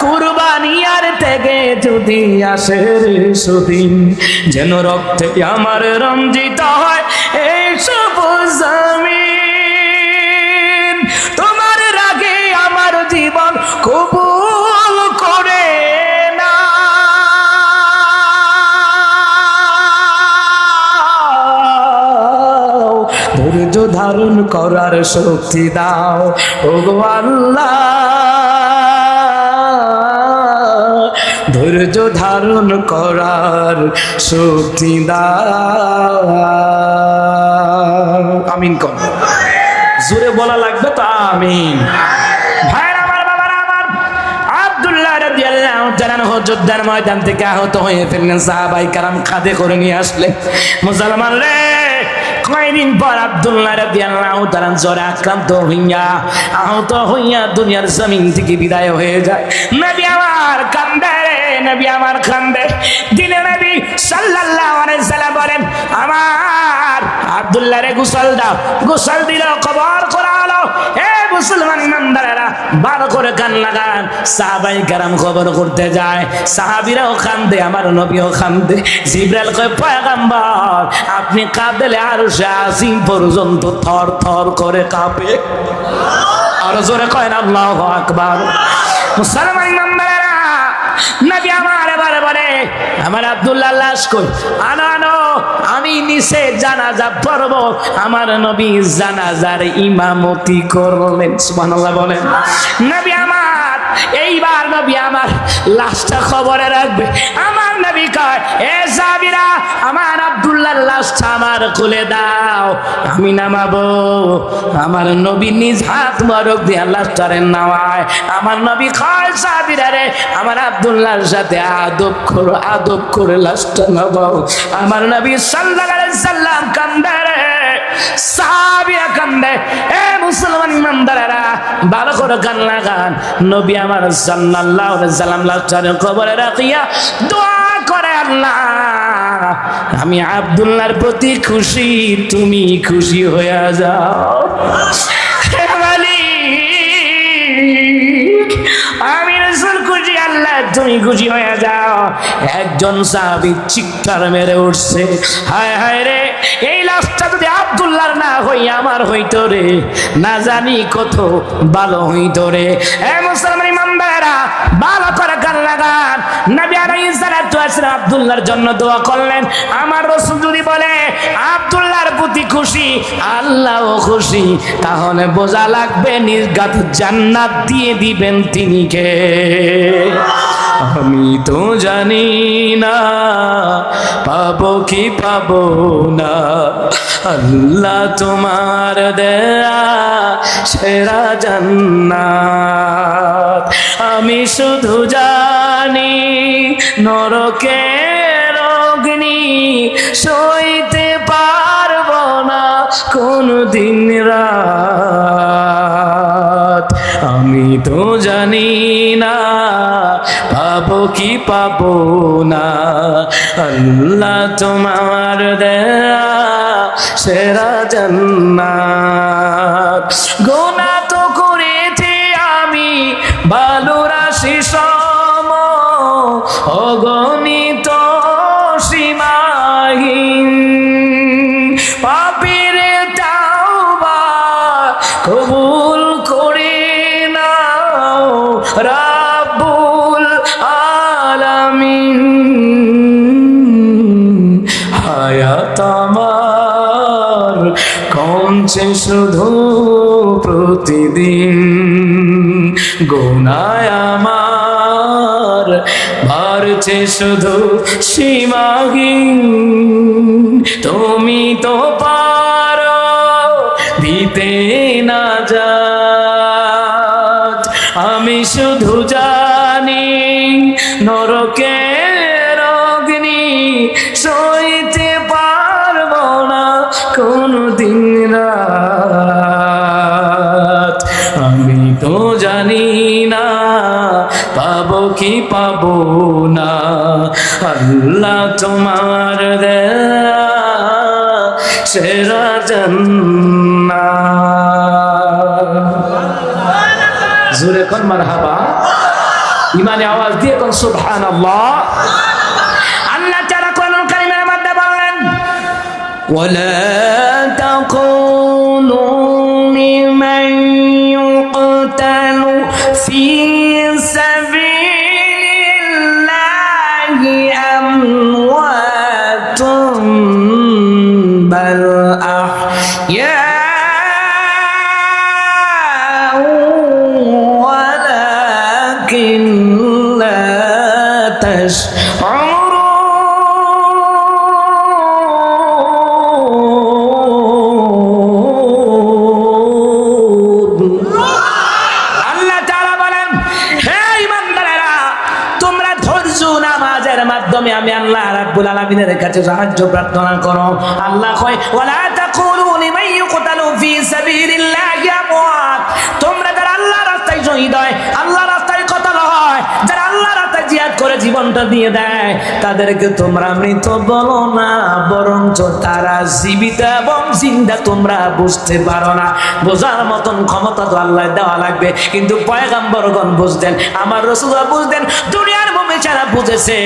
কুরবানি আর থেকে যদি আসে রে সেদিন, যেন রক্তে আমার রঞ্জিত হয় এই সবুজ জমিন। তোমার রাগে আমার জীবন কবুল করে না, ধৈর্য ধারণ করার শক্তি দাও ওগো আল্লাহ, ধৈর্য ধারণ করার শক্তি দাও। আমিন কর, জোরে বলা লাগবে তো আমিন। ভাইরা আমার, বাবারা আমার, আব্দুল্লাহ রাদিয়াল্লাহু তাআলা আনহু যুদ্ধের ময়দান থেকে আহত হয়ে ফেললেন। সাহাবায়ে কেরাম কাঁধে করে নিয়ে আসলেন। মুসলমান রে, কয়েকদিন পর আব্দুল্লাহ রাদিয়াল্লাহু তাআলা জ্বরে আক্রান্ত হইয়া আহত হইয়া দুনিয়ার জমিন থেকে বিদায় হয়ে যায়। নবী আমার কান্দে রে, নবী আমার কান্দে। দিনে নবী সাল্লাল্লাহু আলাইহি সাল্লাম বলেন, আমার আব্দুল্লাহ রে গোসল দাও। গোসল দিল, কবর করা হলো। এ মুসলমান ইমানদারেরা ভালো করে কান লাগান। সাহাবায়ে কেরাম কবর করতে যায়, সাহাবীরাও কান্দে, আমার নবীও কান্দে। জিবরাইল কয়, পয়গম্বর আপনি কাঁদলে আরশে আজিম পর্যন্ত থর থর করে কাঁপে। আর জোরে কয় না আল্লাহু আকবার। মুসলমান ইমানদারেরা, নবী আমার এবারে বলে, আমার আব্দুল্লাহ লাশ কই? আনো আনো, আমি নিচে জানাজা পড়ব। আমার নবী জানাজার ইমামতি করলেন। সুবহানাল্লাহ বলেন। নবী আমার এইবার নবী আমার লাশটা খবরে রাখবে। আমার নবী কয়, এ সাহাবীরা, আমার আব্দুল্লাহর লাশটা আমার কোলে দাও, আমি নামাবো। আমার নবী নিজ হাত মোবারক দিয়ে লাশটারে নামায়। আমার নবী কয়, সাহাবীরা রে, আমার আব্দুল্লাহর সাথে আদব করে লাশটা নামাও। আমার নবী সাল্লাল্লাহু আলাইহি সাল্লাম কান্দে রে, সাহাবীরা কান্দে। এ মুসলমান ইমানদারেরা ভালো করে কান লাগান। নবী আমার সাল্লাল্লাহু আলাইহি সাল্লাম লাশটারে কবরে রাখিয়া দোয়া করে, আল্লাহ আমি আব্দুল্লাহর প্রতি খুশি, তুমি খুশি হয়ে যাও। হে মালিক, আমি রাসূল খুশি, আল্লাহ তুমি খুশি হয়ে যাও। একজন সাহাবী চিৎকার মেরে উঠছে, হায় হায় রে, এই লাশটা যদি আব্দুল্লাহর না হই আমার হইতো রে, না জানি কত ভালো হইতো রে। এ মুসলমান ইমানদারেরা ভালো করে কান লাগান। নবী আলাইহিস সালাতু ওয়াস সালাম আব্দুল্লাহর জন্য দোয়া করলেন। আমার রাসূল যদি বলে আব্দুল্লাহর প্রতি খুশি, আল্লাহও খুশি, তাহলে বোঝা লাগবে নির্ঘাত জান্নাত দিয়ে দিবেন তিনি কে। আমি তো জানি না পাবো কি পাবো না, আল্লাহ তোমার দেয়া সেরা জান্নাত। আমি শুধু জানি নরকের অগ্নি সইতে পারবো না কোনদিন রাত। আমি তো জানি না পাবো কি পাবো না, আল্লাহ তোমার দেয়া সেরা জান্নাত। গুনাহ তো করেছি আমি ভালো রাশি সম, অগণিত সীমাহীন, পাপীর তাওবা কবুল করে নাও রাব্বুল আলামিন। হায়াত কমছে শুধু প্রতিদিন, গুনায় আমার বাড়ছে শুধু সীমাহীন। তুমি তো পারো দিতে না যাত, আমি শুধু জানি নরকের অগ্নি সইতে পারবো না কোনদিন রাত। আমি তো জানি না পাবো কি পাবো না, আল্লাহ তোমার দেয়া সেরা জান্নাত। জোরে কোন মারহাবা, ইমানে আওয়াজ দিয়ে কোন সুবহানাল্লাহ। আল্লাহ তাআলা কোরআনুল কারীমের মধ্যে বলেন, ওয়ালা তাকুনু লিমান ইউকতালু ফি সাবিলিল্লাহি আমওয়াতুম বাল আহইয়াউ ওয়ালাকিন লা তাশউরুন। আল্লাহ তাআলা বলেন, হে ঈমানদারেরা, তোমরা ধৈর্য নামাজের মাধ্যমে আমি আল্লাহ রাব্বুল আলামিনের কাছে সাহায্য প্রার্থনা করো। আল্লাহ কয়, ওয়ালা তাকুলু লিমান ইউকতালু ফি সাবিলিল্লাহি আমওয়াত, তোমরা যারা আল্লাহর রাস্তায় শহীদ হয়, আল্লাহর রাস্তায় কতল হয়, যারা আল্লাহর রাস্তায় জিহাদ করে জীবনটা দিয়ে দেয়, তাদেরকে তোমরা মৃত বলো না, বরঞ্চ তারা জীবিত এবং জিন্দা তোমরা বুঝতে পারো না। বোঝার মতন ক্ষমতা তো আল্লাহ দেওয়া লাগবে, কিন্তু পয়গম্বরগণ বুঝতেন, আমার রাসূলরা বুঝতেন, দুনিয়ার মুমিন যারা বুঝেছে,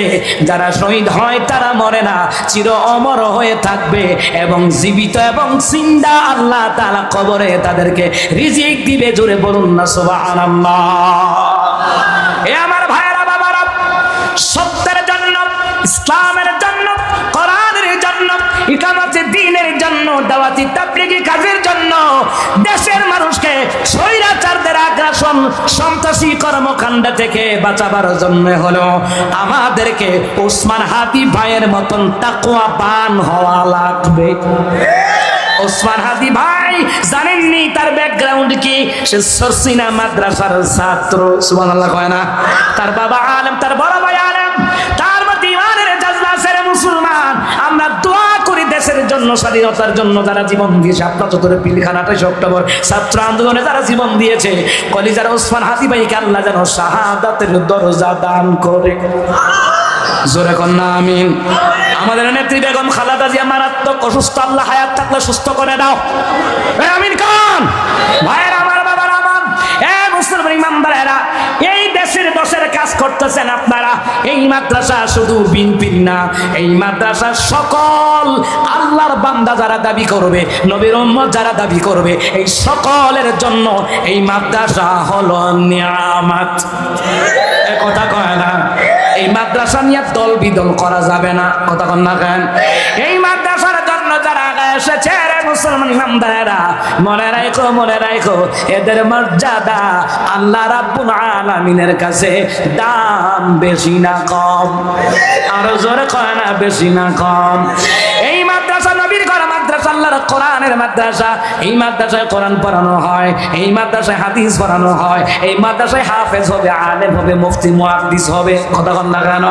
যারা শহীদ হয় তারা মরে না, চির অমর হয়ে থাকবে এবং জীবিত এবং জিন্দা আল্লাহ তাআলা কবরে তাদেরকে রিজিক দিবে। জোরে বলুন না সুবহানাল্লাহ। এ আমার ভাইয়েরা বাবারা, সত্যের জন্য, ইসলামের জন্য, কোরআনের জন্য, ইকামতে দ্বীনের জন্য, দাওয়াতি তাবলীগি কাজের জন্য দেশের মানুষকে স্বৈরাচারদের আগ্রাসন, সন্ত্রাসী কর্মকাণ্ড থেকে বাঁচাবার জন্য হলো আমাদেরকে ওসমান হাদি ভাইয়ের মতন তাকওয়াবান হওয়া লাগবে। ওসমান হাদি ভাই জানেননি তার ব্যাকগ্রাউন্ড কি? সে সরসিনা মাদ্রাসার ছাত্র। সুবহানাল্লাহ কয় না? তার বাবা আলেম, তার বড় ভাই আলেম, তার মধ্যে ইমানের জাজবা ছেড়ে মুসলমান। আমরা দোয়া করি দেশের জন্য, স্বাধীনতার জন্য যারা জীবন দিয়েছে, ৭৮ পিলখানা ২৮ অক্টোবর ছাত্র আন্দোলনে যারা জীবন দিয়েছে, কলিজার ওসমান হাদি ভাইকে আল্লাহ যেন শাহাদাতের দরজা দান করে। জোরে কন্যা আমিন। আমাদের নেত্রী বেগম খালেদা জিয়া মারাত্মক অসুস্থ, আল্লাহ হায়াত থাকলে সুস্থ করে দাও। আমিন কোন ভাইয়ের আমার বাবার আমার, এ মুসলমান ইমানদারেরা, এই দেশের দশের কাজ করতেছেন আপনারা। এই মাদ্রাসা শুধু বিনপির না, এই মাদ্রাসা সকল আল্লাহর বান্দা যারা দাবি করবে, নবীর উম্মত যারা দাবি করবে, এই সকলের জন্য এই মাদ্রাসা হলো নিয়ামত। এ কথা কয় না? এই মাদ্রাসা নিয়ে দল বিদল করা যাবে না। কথা কন না কেন? এই মাদ্রাসার জন্য যারা আগে এসেছে রে মুসলমান ইমানদারেরা, মনে রাখো, মনে রাখো, এদের মর্যাদা আল্লাহ রাব্বুল আলামিনের কাছে দাম বেশি না কম? আরো জোরে কয় না, বেশি না কম? এই মাদ্রাসা নবীর ঘর মাদ্রাসা, আল্লাহর কোরআনের মাদ্রাসা। এই মাদ্রাসায় কোরআন পড়ানো হয়, এই মাদ্রাসায় হাদিস পড়ানো হয়, এই মাদ্রাসায় হাফেজ হবে, আলেম হবে, মুফতি মুহাদ্দিস হবে। কথা কন না কেন?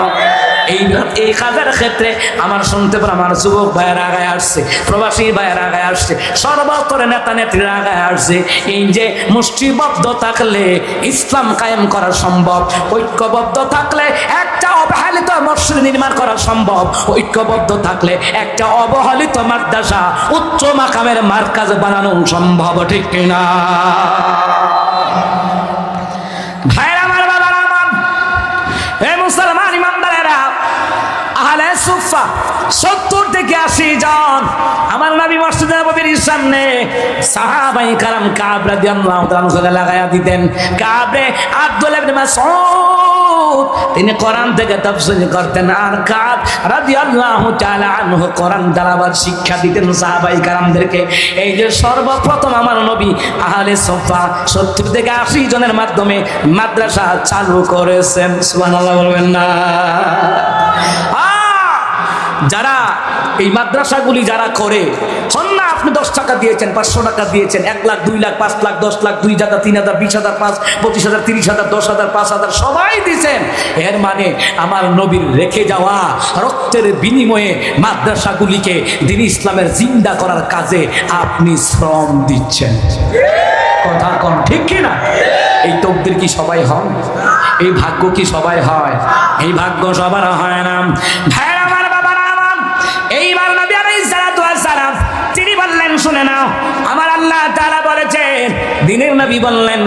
এই কাজের ক্ষেত্রে আমার শুনতে পারে আমার যুবক ভাইয়ের আগায় আসছে, প্রবাসী ভাইয়ের আগায় আসছে, সর্বস্তরে নেতা নেত্রীর আগায় আসছে। এই যে মুষ্টিবদ্ধ থাকলে ইসলাম কায়েম করা সম্ভব, ঐক্যবদ্ধ থাকলে একটা অবহেলিত মসজিদ নির্মাণ করা সম্ভব, ঐক্যবদ্ধ থাকলে একটা অবহেলিত মাদ্রাসা উচ্চ মাকামের মারকাজ বানানো সম্ভব। ঠিক কিনা ভাইরা আমার, বাবার আমার, হে মুসলমান ইমানদারেরা, আহলে সুফা 70 থেকে 80 জন আমার নবী মসজিদে নববীর সামনে সাহাবায়ে কেরাম কাব রাদিয়াল্লাহু তাআলা লাগায়া দিতেন। কাবে আব্দুল্লাহ ইবনে মাসউদ মাসউদ তিনি কোরআন থেকে তাফসীর করতেন, আর কাব রাদিয়াল্লাহু তাআলা আনহু কোরআন তেলাওয়াত শিক্ষা দিতেন সাহাবায়ে কেরামদেরকে। এই যে সর্বপ্রথম আমার নবী আহলে সুফফা 70 থেকে 80 জনের মাধ্যমে মাদ্রাসা চালু করেছেন। সুবহানাল্লাহ বলবেন না? যারা এই মাদ্রাসাগুলি যারা করে, হন না আপনি 10 টাকা দিয়েছেন, 500 টাকা দিয়েছেন, 1 লাখ, 2 লাখ, 5 লাখ, 10 লাখ, 2,000, 3,000, 20,000, 25,000, 30,000, 10,000, 5,000 সবাই দিয়েছেন। এর মানে আমার নবীর রেখে যাওয়া রক্তের বিনিময়ে মাদ্রাসাগুলিকে দ্বীন ইসলামের জিন্দা করার কাজে আপনি শ্রম দিচ্ছেন। কথা কম ঠিক কি না? এই তকদির কি সবাই হন? এই ভাগ্য কি সবাই হয়? এই ভাগ্য সবার হয় না। ভাইরা আমার, বাবারা আমার, এইবার নবী আলাইহিস সালাতু ওয়াস সালাম তিনি বললেন, শুনে নাও, আমার আল্লাহ তাআলা বলেছেন, দ্বীনের নবী বললেন,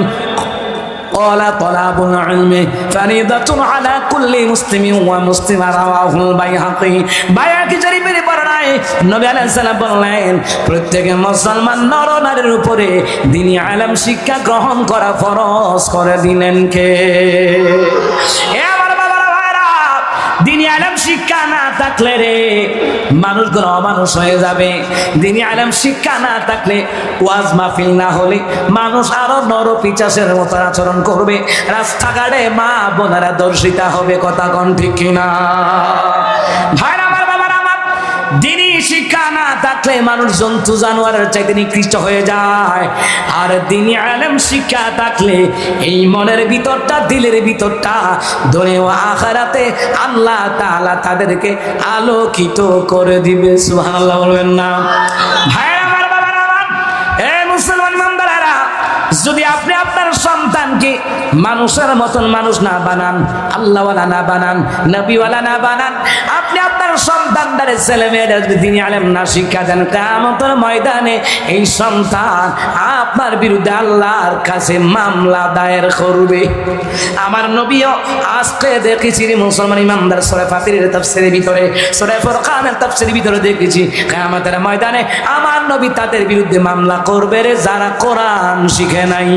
قال طلب العلم فريضة على كل مسلم ومسلم رواه البيهقي। বাইহাকি শরীফের বর্ণনায় নবী আলাইহিস সালাম বললেন, প্রত্যেক মুসলমান নর নারীর উপরে দ্বীনি ইলম শিক্ষা গ্রহণ করা ফরজ করে দিলেন কে? এ আমার বাবারা ভাইরা, দ্বীনি ইলম শিক্ষা না থাকলে রে মানুষগুলো অমানুষ হয়ে যাবে। দ্বীনি ইলম শিক্ষা না থাকলে, ওয়াজ মাহফিল না হলে মানুষ আরো নরপিশাচের মতো আচরণ করবে, রাস্তাঘাটে মা বোনেরা দর্শিতা হবে। কথা কোন ঠিক কিনা? ভাইরা আমার, বাবারা আমার, দ্বীনি শিক্ষা না থাকলে মানুষ জন্তু জানোয়ারের চাইতে নিকৃষ্ট হয়ে যায়। আর দ্বীনি ইলম শিক্ষা থাকলে এই মনের ভিতরটা, দিলের ভিতরটা দুনিয়া ও আখিরাতে আল্লাহ তাআলা তাদেরকে আলোকিত করে দিবে। সুবহানাল্লাহ বলবেন না? ভাইরা আমার, বাবারা আমার, এ মুসলমান বান্দারা, যদি আপনি আপনার সন্তানকে মানুষের মতন মানুষ না বানান, আল্লাহওয়ালা না বানান, নবীওয়ালা না বানান, আপনি আপনার সন্তানদের ছেলে মেয়েদের যদি দ্বীনি ইলম না শিক্ষা দেন, কিয়ামতের ময়দানে এই সন্তান আপনার বিরুদ্ধে আল্লাহর কাছে মামলা দায়ের করবে। আমার নবীও আজকে দেখেছি মুসলমান ইমামদার সূরা ফাতিরের তাফসীরের ভিতরে, সূরা ফুরকানের তাফসীরের ভিতরে দেখেছি, কিয়ামতের ময়দানে আমার নবী তাদের বিরুদ্ধে মামলা করবে রে যারা কোরআন শিখে নাই।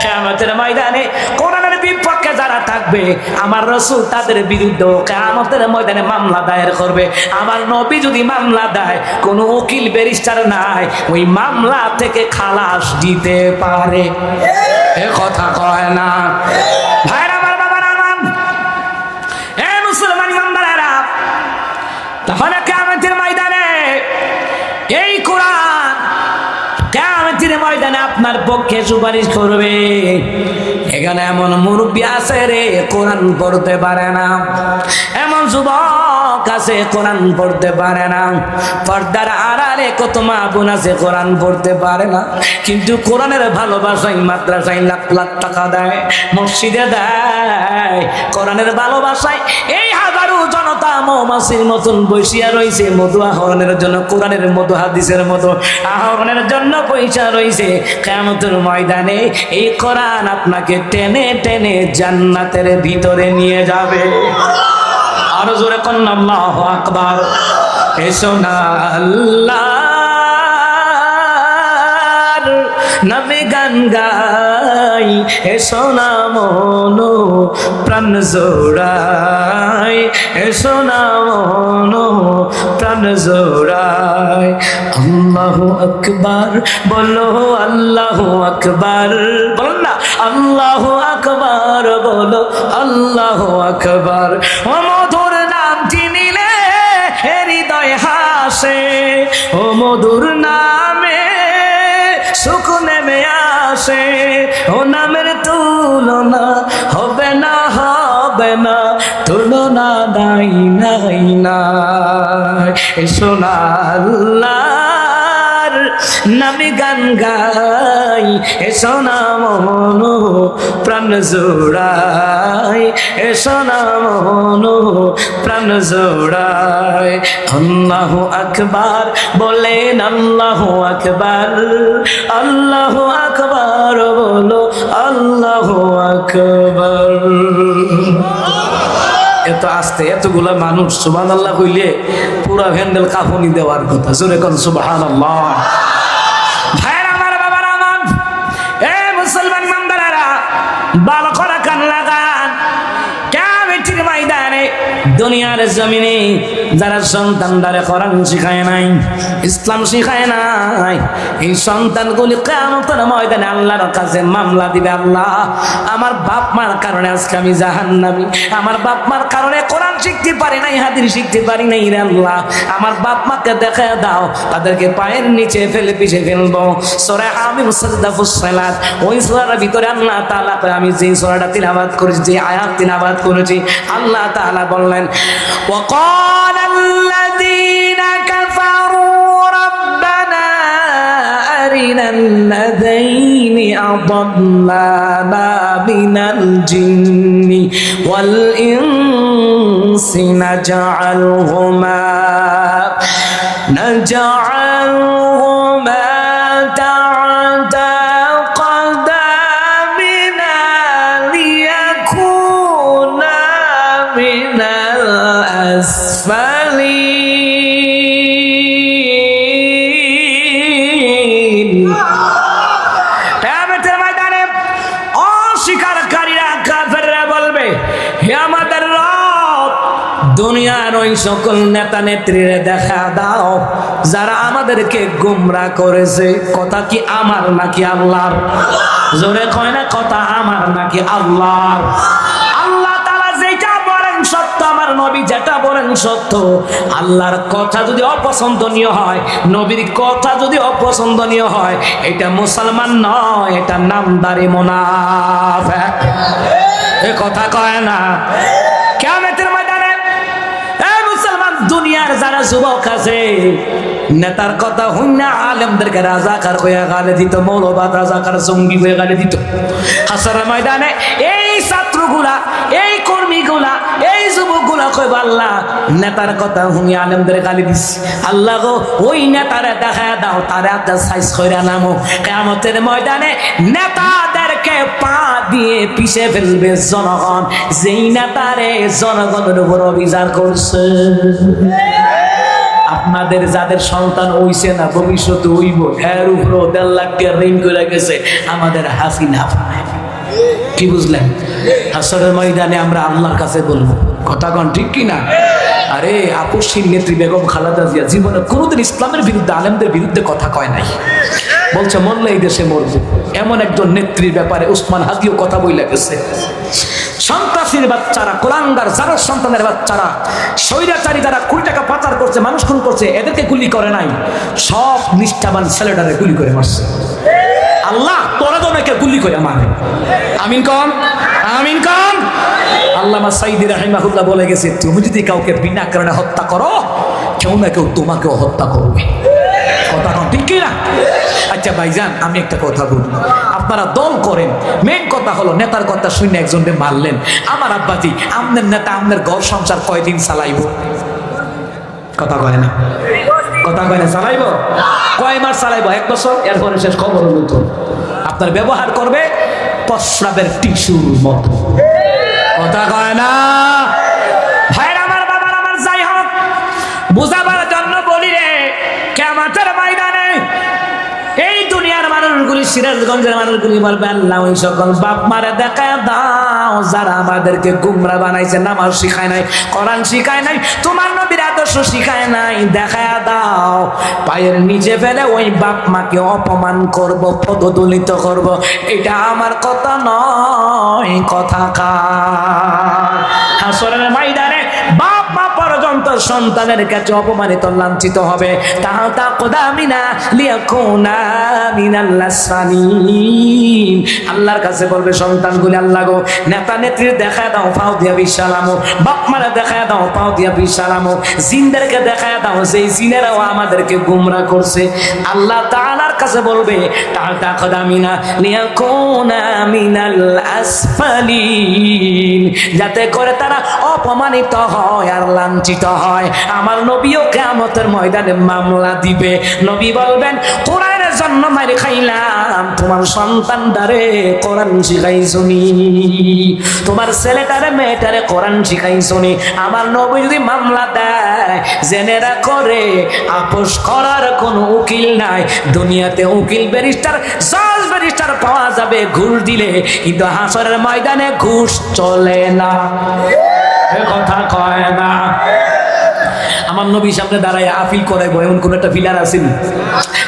কিয়ামতের ময়দানে কোরআনের বিপক্ষে যারা থাকবে, আমার রাসূল তাদের বিরুদ্ধে কিয়ামতের ময়দানে মামলা দায়ের করবে। আমার নবী যদি মামলা দেয়, কোনো উকিল ব্যারিস্টার নাই ওই মামলা থেকে খালাস দিতে পারে। এ কথা কয় না? ভাইরা আমার, বাবারা আমার, এ মুসলমান ইমানদারেরা, তাহলে কিয়ামতের ময়দানে এই কোরআন কিয়ামতের ময়দানে আপনার পক্ষে সুপারিশ করবে। এখানে এমন মুরব্বী আছে রে কোরআন পড়তে পারে না, এমন যুবক আছে কোরআন পড়তে পারে না, পর্দার আড়ালে কত মা বোন আছে কোরআন পড়তে পারে না, কিন্তু কোরআনের ভালোবাসায় মাদ্রাসায় লাখ লাখ টাকা দেয়, মসজিদে দেয়। কোরআনের ভালোবাসায় এই হাজারো জনতা মৌমাছির মতন বসিয়া রয়েছে মধু আহরণের জন্য, কোরআনের মধু হাদিসের মতো আহরণের জন্য পয়সা রয়েছে। কিয়ামতের ময়দানে এই কোরআন আপনাকে টেনে টেনে জান্নাতের ভিতরে নিয়ে যাবে। আরো জোরে কন্না আল্লাহু আকবার। এসো না আল্লাহর নবী গান গাই, এসো না মনো প্রাণ জোড়াই, এসো না মনো প্রাণ জোড়াই। আল্লাহু আকবার বলো, আল্লাহু আকবার বল না, আল্লাহু আকবার বলো, আল্লাহু আকবার। ও মধুর নামটি নিলে হৃদয় হাসে, ও মধুর নামে সুখ নেমে আসে, ও নামের তুলনা হবে না, হবে না তুলনা, নাই নাই নাই। এসো না আল্লাহর নামে গান গাই, এসো না মনো প্রাণ জোড়াই, এসো না মনো প্রাণ জোড়াই। আল্লাহু আকবার বলেন, আল্লাহু আকবার, আল্লাহু আকবার বলো, আল্লাহু আকবার। এত আস্তে এতগুলা মানুষ সুবহানাল্লাহ কইলে পুরা ভ্যান্ডেল কাফনি দেওয়ার কথা। জোরে কোন সুবহানাল্লাহ। ভাইরা আমার, বাবারা আমার, এ মুসলমান বান্দারা, ভালো করে কান লাগা দুনিয়ার জমিনে যারা সন্তানদারে কোরআন শিখায় নাই, ইসলাম শিখায় নাই, এই সন্তানগুলি কিয়ামতের ময়দানে আল্লাহর কাছে মামলা দিবে। আল্লাহ, আমার বাপ মার কারণে আজকে আমি জাহান্নামী, আমার বাপ মার কারণে কোরআন শিখতে পারি নাই, হাদিস শিখতে পারি নাই রে আল্লাহ, আমার বাপ মাকে দেখে দাও, তাদেরকে পায়ের নিচে ফেলে পিছে ফেলবো। সূরা হামিম সাজদা ফুসসালাত, ওই সূরার ভিতরে আল্লাহ তাআলা আমি যে সূরাটা তিলাওয়াত করেছি, যে আয়াত তিলাওয়াত করেছি, আল্লাহ তাআলা বললেন وقال الذين كفروا ربنا أرنا الذين أضلانا من الجن والإنس نجعلهما تحت قدمنا ليكونا من الأسفلين। কিয়ামতের ময়দানে অস্বীকারীরা কাফেররা বলবে, হে আমাদের রব, দুনিয়ার ওই সকল নেতা নেত্রীরে দেখা দাও যারা আমাদেরকে গুমরা করেছে। কথা কি আমার নাকি আল্লাহর? জোরে কয় না, কথা আমার নাকি আল্লাহর? আল্লাহ তাআলা যেটা বলেন সত্য, আমার নবী যেটা বলেন সত্য। আল্লাহর কথা যদি অপছন্দনীয় হয়, নবীর কথা যদি অপছন্দনীয় হয়, এটা মুসলমান নয়, এটা নামদারি মুনাফিক। এ কথা কয় না। কিয়ামতের ময়দানে এই মুসলমান দুনিয়ার যারা যুবক আছে, নেতার কথা হইনা আলেমদেরকে রাজাকার হয়ে গালে দিত, মৌলবাদ রাজাকার জঙ্গি হয়ে গালে দিত। হাসরের ময়দানে এই ছাত্রগুলা, এই কর্মীগুলা, এই যুবকগুলা কইব, আল্লাহ নেতার কথা হুনি আলেমদের গালি দিস, আল্লাহ গো ওই নেতারে দেখা দাও, তারে একটা সাইজ কইরা নামো। কিয়ামতের ময়দানে নেতাদেরকে পা দিয়ে পিছে ফেলবে জনগণ, যেই নেতারে জনগণের উপর অবিচার করছে। আপনাদের যাদের সন্তান হইছে না, ভবিষ্যতে হইব, এর উপর 1.5 লাখ টাকা ঋণ করে গেছে আমাদের হাসিনা। কি বুঝলেন? হাসরের ময়দানে আমরা আল্লাহর কাছে বলবো, কথা কন ঠিক কিনা? আরে আপসীর নেত্রী বেগম খালেদা জিয়া জীবনে কোনোদিন ইসলামের বিরুদ্ধে, আলেমদের বিরুদ্ধে কথা কয় নাই। বলছে মরলে এই দেশে মরবো। এমন একজন নেত্রীর ব্যাপারে উসমান হাদিও কথা বইলা গেছে। সন্ত্রাসীর বাচ্চারা, কুলাঙ্গার যারা সন্তানের বাচ্চারা, স্বৈরাচারী যারা কোটি টাকা পাচার করছে, মানুষ খুন করছে, এদেরকে গুলি করে নাই, সব নিষ্ঠাবান ছেলেটারে গুলি করে মারছে। আল্লাহ তোরা তো নাকি গুলি করে মারে। আমিন কন, আমিন কন। আল্লামা সাইদি রাহিমাহুল্লাহ বলে গেছে, তুমি যদি কাউকে বিনা কারণে হত্যা করো, কেউ না কেউ তোমাকেও হত্যা করবে। কথা কন ঠিক কিনা? আচ্ছা ভাইজান, আমি একটা কথা বলবো, আপনারা দল করেন, মেন কথা হলো নেতার কথা শুনে একজনকে মারলেন। আমার আব্বাজি, আপনার নেতা আপনার ঘর সংসার কয়দিন চালাইব? কথা কয় না, কথা কয় না। চালাইব কয় মাস চালাইব? 1 বছর, এরপরে শেষ। খবর হলো তো আপনার ব্যবহার করবে প্রস্রাবের টিস্যুর মতো। কথা কয় না। ভাইরা আমার, বাবার আমার, যাই হোক, বুঝাবার জন্য বলি রে, কিয়ামতের ময়দানে এই দুনিয়ার মানুষগুলি, সিরাজগঞ্জের মানুষগুলি বলবে, আল্লাহ ওই সকল বাপ মারে দেখা দাও যারা আমাদেরকে গুমরা বানাইছে, নামাজ শিখায় নাই, কোরআন শিখায় নাই, তোমার নবীর আদর্শ শিখায় নাই, দেখা দাও। পায়ের নিচে ফেলে ওই বাপ মাকে অপমান করব, পদদলিত করব। এটা আমার কথা নয়, কথা কার? হাসরের ময়দানে বাপ মা পর্যন্ত সন্তানের কাছে অপমানিত, লাঞ্ছিত হবে। তাহতা কোদামিনা লিয়াকুনা মিনাল আসফালিন। আল্লাহর কাছে বলবে সন্তানগুলি, আল্লাহ গো নেতা নেত্রীর দেখা দাও, পাও দিয়া বিশালামো, বাপ মারা দেখা দাও, পাও দিয়া বিশালামো, জিনদেরকে দেখা দাও, যেই জিনেরাও আমাদেরকে গুমরা করছে। আল্লাহ তাআলার কাছে বলবে, তাহতা কোদামিনা লিয়াকুনা মিনাল আসফালিন, যাতে করে তারা অপমানিত হয় আর লাঞ্ছিত হয়। আমার নবীও কিয়ামতের ময়দানে মামলা দিবে। নবী বলবেন, কোরআনের জন্য মাইর খাইলাম, তোমার সন্তানটারে কোরআন শিখাইছনি, তোমার ছেলেটারে মেয়েটারে কোরআন শিখাইছনি। আমার নবী যদি মামলা দেয়, জেনেরা করে আপোষ করার কোনো উকিল নাই। দুনিয়াতে উকিল ব্যারিস্টার, জজ ব্যারিস্টার পাওয়া যাবে ঘুষ দিলে, কিন্তু হাসরের ময়দানে ঘুষ চলে না। এ কথা কয় না। আমার নবীর সামনে দাঁড়ায় আপিল করাইবো এমন কোন একটা ফিলার আসেনি?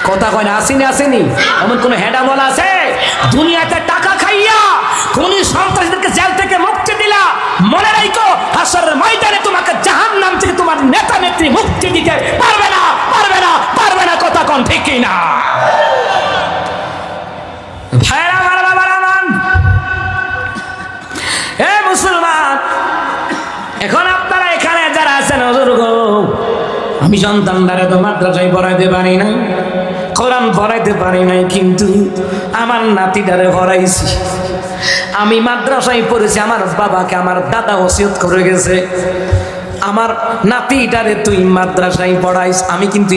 কথা কয় না, আসেনি? এমন কোন হেডা বলা আছে? দুনিয়াতে টাকা খাইয়া কোন সন্ত্রাসীদেরকে জেল থেকে মুক্তি দিলা, মনে রাখো হাসরের ময়দানে তোমাকে জাহান্নাম থেকে তোমার নেতা নেত্রী মুক্তি দিতে পারবে না। কথা কোন ঠিক কি না? ভাইরা আমার, বাবার আমার, হে মুসলমান, এখন আপনারা এখানে যারা আছেন, হুজুর গো, আমি সন্তানদারে তো মাদ্রাসায় পড়াইতে পারি না, কোরআন পড়াইতে পারি নাই, কিন্তু আমার নাতিটারে পড়াইছি। আমি মাদ্রাসায় পড়েছি, আমার বাবাকে আমার দাদা ওসিয়ত করে গেছে, আমার নাতিটারে তুই মাদ্রাসায় পড়াইস। আমি কিন্তু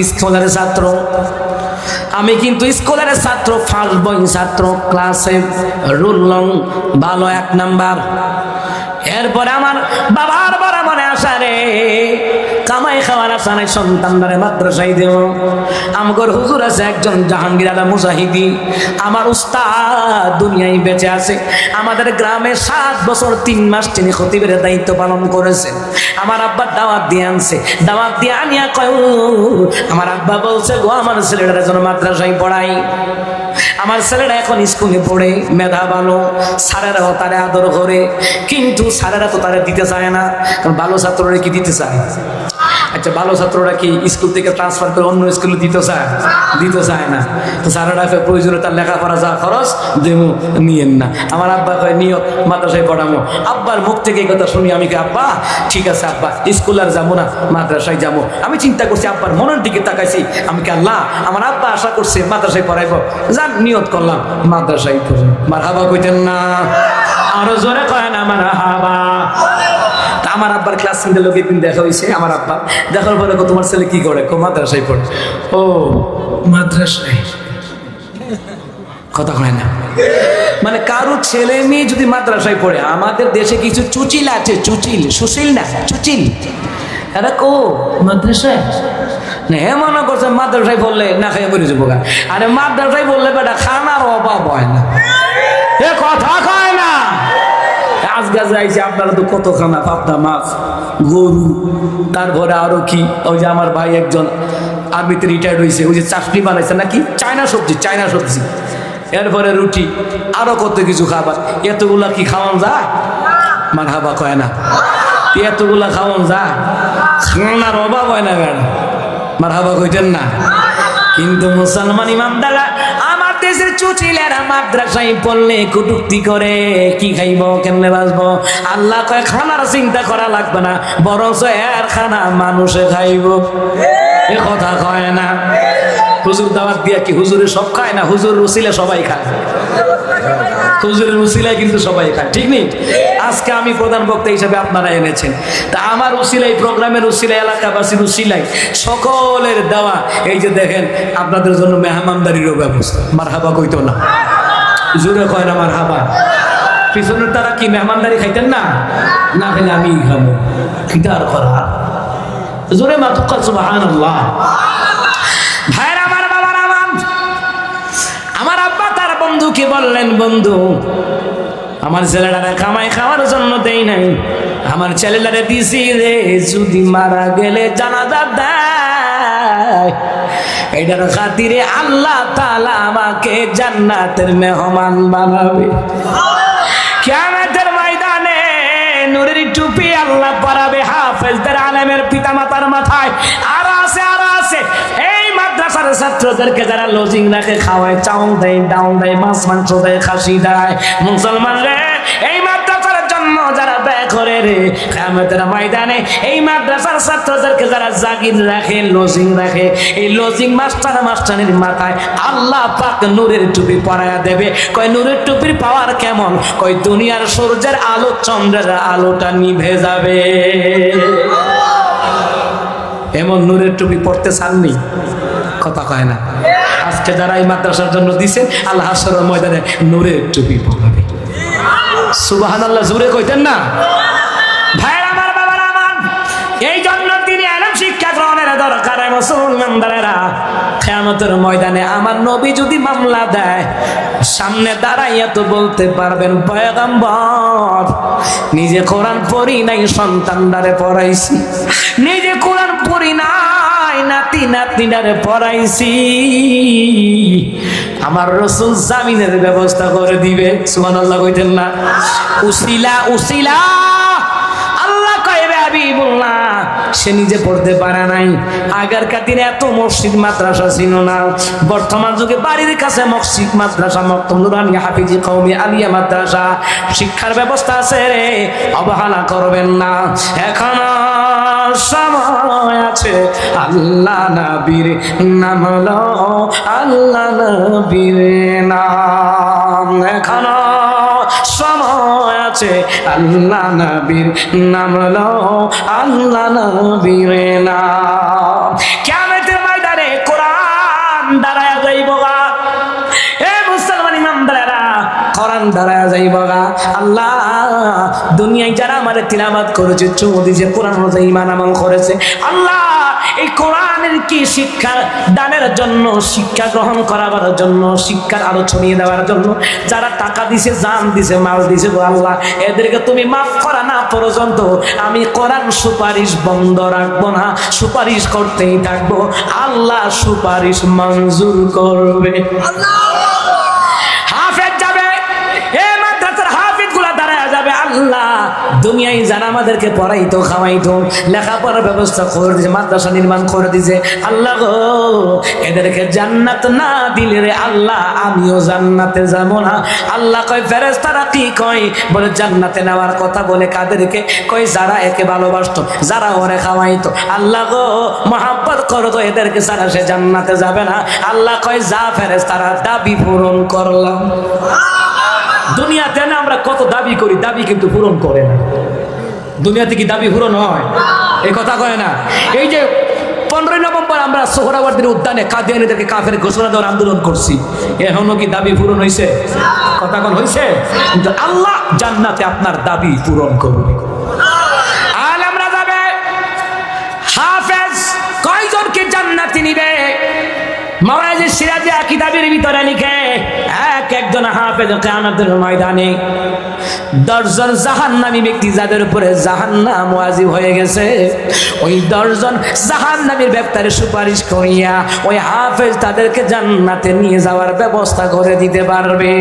স্কুলের ছাত্র, ফার্স্ট বই ছাত্র, ক্লাসে রুল নং ভালো 1 নাম্বার। এরপরে আমার বাবার বড় মনে আসা রে, কামাই খাওয়ার আশা নাই, সন্তানরা মাদ্রাসায় দেব। আমগর হুজুর আছে একজন জাহাঙ্গীর আলা মুজাহিদি, আমার উস্তাদ দুনিয়ায় বেঁচে আছে। আমাদের গ্রামে 7 বছর 3 মাস তিনি খতিবের দায়িত্ব পালন করেছেন। আমার আব্বা দাওয়াত দিয়ে আনছে, দাওয়াত দিয়ে আনিয়া কয়, আমার আব্বা বলছে গো, আমার ছেলেটার জন্য মাদ্রাসায় পড়াই। আমার ছেলেরা এখন স্কুলে পড়ে, মেধা ভালো, স্যারেরাও তারে আদর করে, কিন্তু স্যারেরা তো তারা দিতে চায় না, কারণ ভালো ছাত্ররা কি দিতে চায়? আচ্ছা, ভালো ছাত্ররা কি স্কুল থেকে ট্রান্সফার করে অন্য স্কুলে দিতে চায় না। তো স্যারেরা প্রয়োজনে তার লেখাপড়া যা খরচ দেবো, নিয়েন না। আমার আব্বা কয় নিয়ত মাদ্রাসায় পড়াবো। আব্বার মুখ থেকে এই কথা শুনি আমি, আব্বা ঠিক আছে আব্বা, স্কুল আর যাবো না, মাদ্রাসায় যাবো। আমি চিন্তা করছি, আব্বার মনের দিকে তাকাইছি, আমি কি আল্লাহ, আমার আব্বা আশা করছে মাদ্রাসায় পড়াইবো, যান নিয়ত করলাম মাদ্রাসায় পড়ে। মারহাবা কইতেন না? আরো জোরে কয় না মারহাবা। আমার আব্বার ক্লাসমেটের লোক একদিন দেখা হয়েছে, আমার আব্বা দেখার পরে তোমার ছেলে কি করে? মাদ্রাসায় পড়ে। ও মাদ্রাসায়, কথা হয় না। মানে কারো ছেলে মেয়ে যদি মাদ্রাসায় পড়ে, আমাদের দেশে কিছু চুচিল আছে, সুশীল না, চুচিল, এরা কো মাদ্রাসায় না, হে মনে করছে মাদ্রাসায় বললে না খাইয়ে বেরিয়ে যাবো। আরে মাদ্রাসায় বললে বেটা খানার অভাব হয় না, এ কথা কয় না। আজকে যাইছে আপনারা তো কত খানা, পাবদা মাছ, গরু, তারপরে আরো কি, ওই যে আমার ভাই একজন আর্মিতে রিটায়ার্ড হয়েছে, ওই যে চাটনি বানাইছে নাকি, চায়না সবজি, এরপরে রুটি, আরো কত কিছু খাবার। এতগুলা কি খাওয়ান যায়? মারহাবা কয় না। এতগুলা খাওয়ান যায়? খানার অভাব হয় না বেড়া, মারহাবা কইতেন না। কিন্তু মুসলমান ইমামদারা, আমার দেশের চুচিলেরা মাদ্রাসায় পড়লে কটূক্তি করে, কি খাইব, কেমনে বাঁচবো। আল্লাহ কয় খানার চিন্তা করা লাগবে না, বরঞ্চ এর খানা মানুষে খাইব। এ কথা কয় না। হুজুর দাওয়াত দিয়া কি হুজুরে সব খায় না? হুজুর উসিলা সবাই খায়, হুজুরের উসিলায় কিন্তু সবাই খায়, ঠিক নেই? আজকে আমি প্রধান বক্তা হিসেবে আপনারা এনেছেন, তা আমার উসিলাই, প্রোগ্রামের উসিলাই, এলাকাবাসীর উসিলাই, সকলের দেওয়া এই যে দেখেন আপনাদের জন্য মেহমানদারিরও ব্যবস্থা। মারহাবা কইতো না? জোরে কয় না মারহাবা? পিছনের তারা কি মেহমানদারি খাইতেন না? না খেলে আমি খাবো, খিদার করা। জোরে মাতুকা সুবহানাল্লাহ। ভাইরা আমার, বাবার আমার আব্বা তার বন্ধুকে বললেন, বন্ধু আমার ছেলেটারে কামাই খাওয়ার জন্য দেই নাই, আমার ছেলেটারে দিছি রে, যদি মারা গেলে জানাজা দেয়, এটার খাতিরে আল্লাহ তাআলা আমাকে জান্নাতের মেহমান বানাবে। কিয়ামতের ময়দানে নূরের টুপি আল্লাহ পরাবে হাফেজদের, আলেমের পিতামাতার মাথায়। আর আছে এই মাদ্রাসার ছাত্রদেরকে যারা লজিং রাখে, খাওয়ায়, চাউল দেয়, ডাউল দেয়, মাছ মাংস দেয়, খাসি দেয়। মুসলমান রে, এই মাদ্রাসার জন্য যারা ব্যয় করে রে, কিয়ামতের ময়দানে এই মাদ্রাসার ছাত্রদেরকে যারা জাগির রাখে, লজিং রাখে, এই লজিং মাস্টারের মাথায় আল্লাহ পাক নূরের টুপি পরায়া দেবে। কয় নূরের টুপির পাওয়ার কেমন? কয় দুনিয়ার সূর্যের আলো, চন্দ্রের আলোটা নিভে যাবে। এমন নূরের টুপি পড়তে চাননি? কথা কয় না। আজকে যারা এই মাদ্রাসার জন্য দিছে, আল্লাহ হাসরের ময়দানে নূরের টুপি পরাবে। সুবহানাল্লাহ, জোরে কইতেন না? ভাইরা আমার, বাবার আমার, এই জন্য তিনি আলেম শিক্ষা গ্রহণের দরকার। মুসলমানরা কিয়ামতের ময়দানে আমার নবী যদি মামলা দেয়, সামনে দাঁড়াইয়া তো বলতে পারবেন পয়গম্বর নিজে কোরআন পড়ি নাই, সন্তানদারে পড়াইছি, নিজে কোরআন পড়ি নাই, নাতি নাতনিদারে পড়াইছি, আমার রাসূল জামিনের ব্যবস্থা করে দিবে। সুবহানাল্লাহ কইতেন না? উসিলা উসিলা আল্লাহ কইবে হাবিবুল্লাহ সে নিজে পড়তে পারে নাই। আগেরকার দিনে এত মসজিদ মাদ্রাসা ছিল না, বর্তমান যুগে বাড়ির কাছে মসজিদ মাদ্রাসা, মক্তব নুরানি হাফিজি কওমি আলিয়া মাদ্রাসা, শিক্ষার ব্যবস্থা আছে রে, অবহেলা করবেন না। এখন সময় আছে, আল্লাহ নবীর নাম লো, আল্লাহ নবীর নাম, এখনো সময় আছে, আল্লাহ নবীর নাম লো, আল্লাহ নবীর নাম। কিয়ামতের ময়দানে কোরআন দাঁড়ায়া যাইব গা, এ মুসলমান ইমানদারেরা কোরআন দাঁড়ায়া যাইব গা। আল্লাহ দুনিয়ায় যারা আমারে তিলাওয়াত করেছে, চুমু দিয়েছে, কোরআন অনুযায়ী ঈমান আমল করেছে, আল্লাহ এই কোরআনের কি শিক্ষা দানের জন্য, শিক্ষা গ্রহণ করাবার জন্য, শিক্ষার আলো ছড়িয়ে দেওয়ার জন্য যারা টাকা দিছে, জান দিছে, মাল দিছে গো আল্লাহ, এদেরকে তুমি মাফ করা না পর্যন্ত আমি কোরআন সুপারিশ বন্ধ রাখবো না, সুপারিশ করতেই থাকবো। আল্লাহ সুপারিশ মঞ্জুর করবে। হাফেজ যাবে, এ মাদ্রাসার হাফেজ গুলা দাঁড়ায় যাবে, আল্লাহ দুনিয়ায় যারা আমাদেরকে পড়াইতো, খাওয়াইতো, লেখাপড়ার ব্যবস্থা করে দিয়েছে, মাদ্রাসা নির্মাণ করে দিয়েছে, আল্লাহ গো এদেরকে জান্নাত না দিলে রে আল্লাহ আমিও জান্নাতে যাব না। আল্লাহ কয় ফেরেশতারা কি কয়, বলে জান্নাতে নেওয়ার কথা বলে কাদেরকে কয়, যারা একে ভালোবাসতো, যারা ওরে খাওয়াইতো, আল্লাহ গো মহব্বত করতো এদেরকে, যারা সে জান্নাতে যাবে না। আল্লাহ কয় যা ফেরেশতারা দাবি পূরণ করলাম। দুনিয়াতে না আমরা কত দাবি করি, দাবি কিন্তু পূরণ করে না। দুনিয়াতে কি দাবি পূরণ হয়? এই কথা কয় না। এই যে 15 নভেম্বর আমরা সোহরাওয়ার্দীর উদ্যানে কাদিয়ানীদেরকে কাফের ঘোষণা দেওয়ার আন্দোলন করছি, এখনো কি দাবি পূরণ হয়েছে? কথা কোন হয়েছে? কিন্তু আল্লাহ জান্নাতে আপনার দাবি পূরণ করবে। আলেমরা যাবে, হাফেজ কয়জনকে জান্নাতে নিবে? মাওলানা সিরাজি কিতাবের ভিতরে লিখে, একজন হাফেজ কিয়ামতের ময়দানে 10 জন জাহান্নামী ব্যক্তি যাদের উপরে জাহান্নাম ওয়াজিব হয়ে গেছে, ওই 10 জন জাহান্নামীর ব্যাপারে সুপারিশ করিয়া ওই হাফেজ তাদেরকে জান্নাতে নিয়ে যাওয়ার ব্যবস্থা করে দিতে পারবে।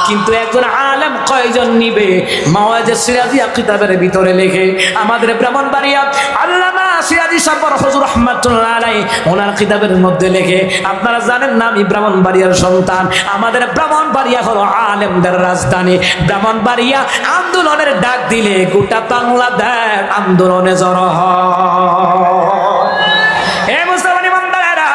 কিন্তু একজন আলেম কয়জন নিবে? মাওলানা সিরাজি কিতাবের ভিতরে লেখে, আমাদের ব্রাহ্মণবাড়িয়া আল্লামা সিরাজি সাহেব হুজুর রাহমাতুল্লাহ আলাইহি ওনার কিতাবের মধ্যে লেখে, আপনারা জানেন না আমি ব্রাহ্মণবাড়িয়ার সন্তান, আমাদের ব্রাহ্মণবাড়িয়া হলো আলেমদের রাজধানী। ব্রাহ্মণবাড়িয়া আন্দোলনের ডাক দিলে গোটা বাংলাদেশ আন্দোলনে জড়ো হয়। এ মুসলমান ইমানদারেরা,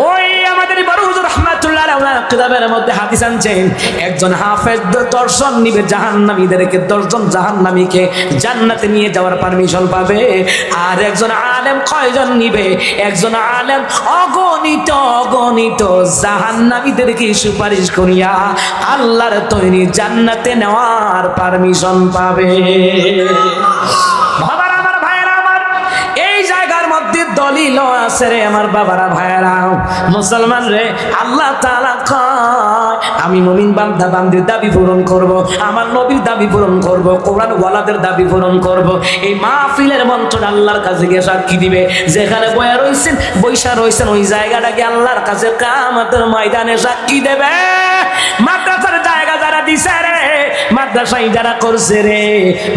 ওই আমাদের বড় হুজুর রাহমাতুল্লাহ আলাইহি ওনার কিতাবের মধ্যে হাদিস আনছেন, একজন হাফেজ 10 জন নিবে জাহান্নামীদেরকে, 10 জন জাহান্নামীকে জান্নাতে নিয়ে যাওয়ার পারমিশন পাবে। আর একজন আলেম কয়জন নিবে? একজন আলেম অগণিত অগণিত জাহান্নামীদেরকে সুপারিশ করিয়া আল্লাহর তৈরি জান্নাতে নেওয়ার পারমিশন পাবে। বাবারা আমার, ভাইয়েরা আমার, এই জায়গার মধ্যে দলিল আছে রে আমার বাবারা ভাইয়েরা মুসলমান রে। আল্লাহ তাআলা কয় আমি মুমিন বান্দা বান্দির দাবি পূরণ করব, আমার নবীর দাবি পূরণ করব, কোরআন ওয়ালাদের দাবি পূরণ করব। এই মাহফিলের মন্ত্রটা আল্লাহর কাছে গিয়ে সাক্ষী দিবে। যেখানে বৈশা রয়েছেন ওই জায়গাটাকে আল্লাহর কাছে কিয়ামতের ময়দানে সাক্ষী দেবে। মাদ্রাসার জায়গা যারা দিছে রে, মাদ্রাসায় যারা করছে রে,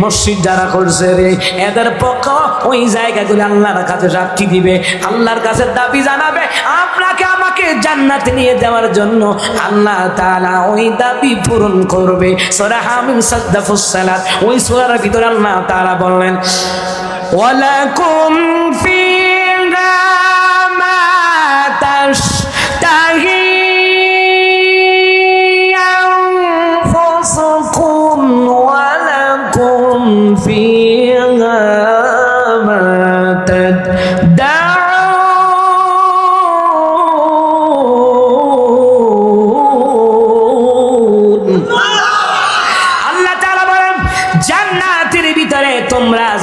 মসজিদ যারা করছে রে, এদের পক্ষ ওই জায়গাগুলো আল্লাহর কাছে সাক্ষী দিবে, আল্লাহর কাছে দাবি জানাবে আপনাকে আমাকে জান্নাতে নিয়ে যাওয়ার জন্য। আল্লাহ তাআলা ওই দাবি পূরণ করবে। সূরা হামিম সাজদা ফুসসালাত ওই সূরার ভিতরে আল্লাহ তাআলা বললেন, ওয়ালাকুম ফিহা মা তাশতাহি আনফুসুকুম ওয়ালাকুম ফিহা মা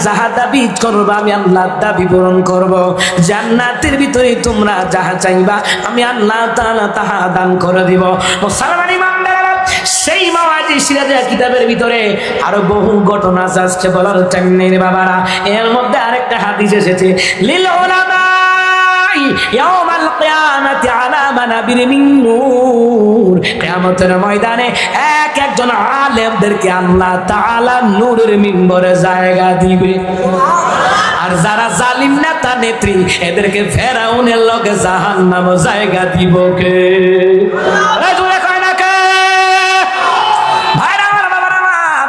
যাহা দাবি করবা আমি আল্লাহ দাবি পূরণ করব। জান্নাতের ভিতরে তোমরা যাহা চাইবা আমি আল্লাহ তাআলা তাহা দান করে দিব। মুসলমান ইমানদার, সেই মাওয়াজি সিরাজের কিতাবের ভিতরে আরো বহু ঘটনা আছে বলার টাইম নেই রে বাবারা। এর মধ্যে আরেকটা হাদিস এসেছে, লিল উলামা ইয়াউমাল কিয়ামাতি আলা মানাবির মিন নূর। কিয়ামতের ময়দানে এক একজন আলেমদেরকে আল্লাহ তাআলা নূরের মিম্বরে জায়গা দিবে। আর যারা জালিম নেতা নেত্রী এদেরকে ফেরাউনের লগে জাহান্নামে জায়গা দিব কে? জোরে কয় না কে? ভাইরা আমার, বাবারা আমার,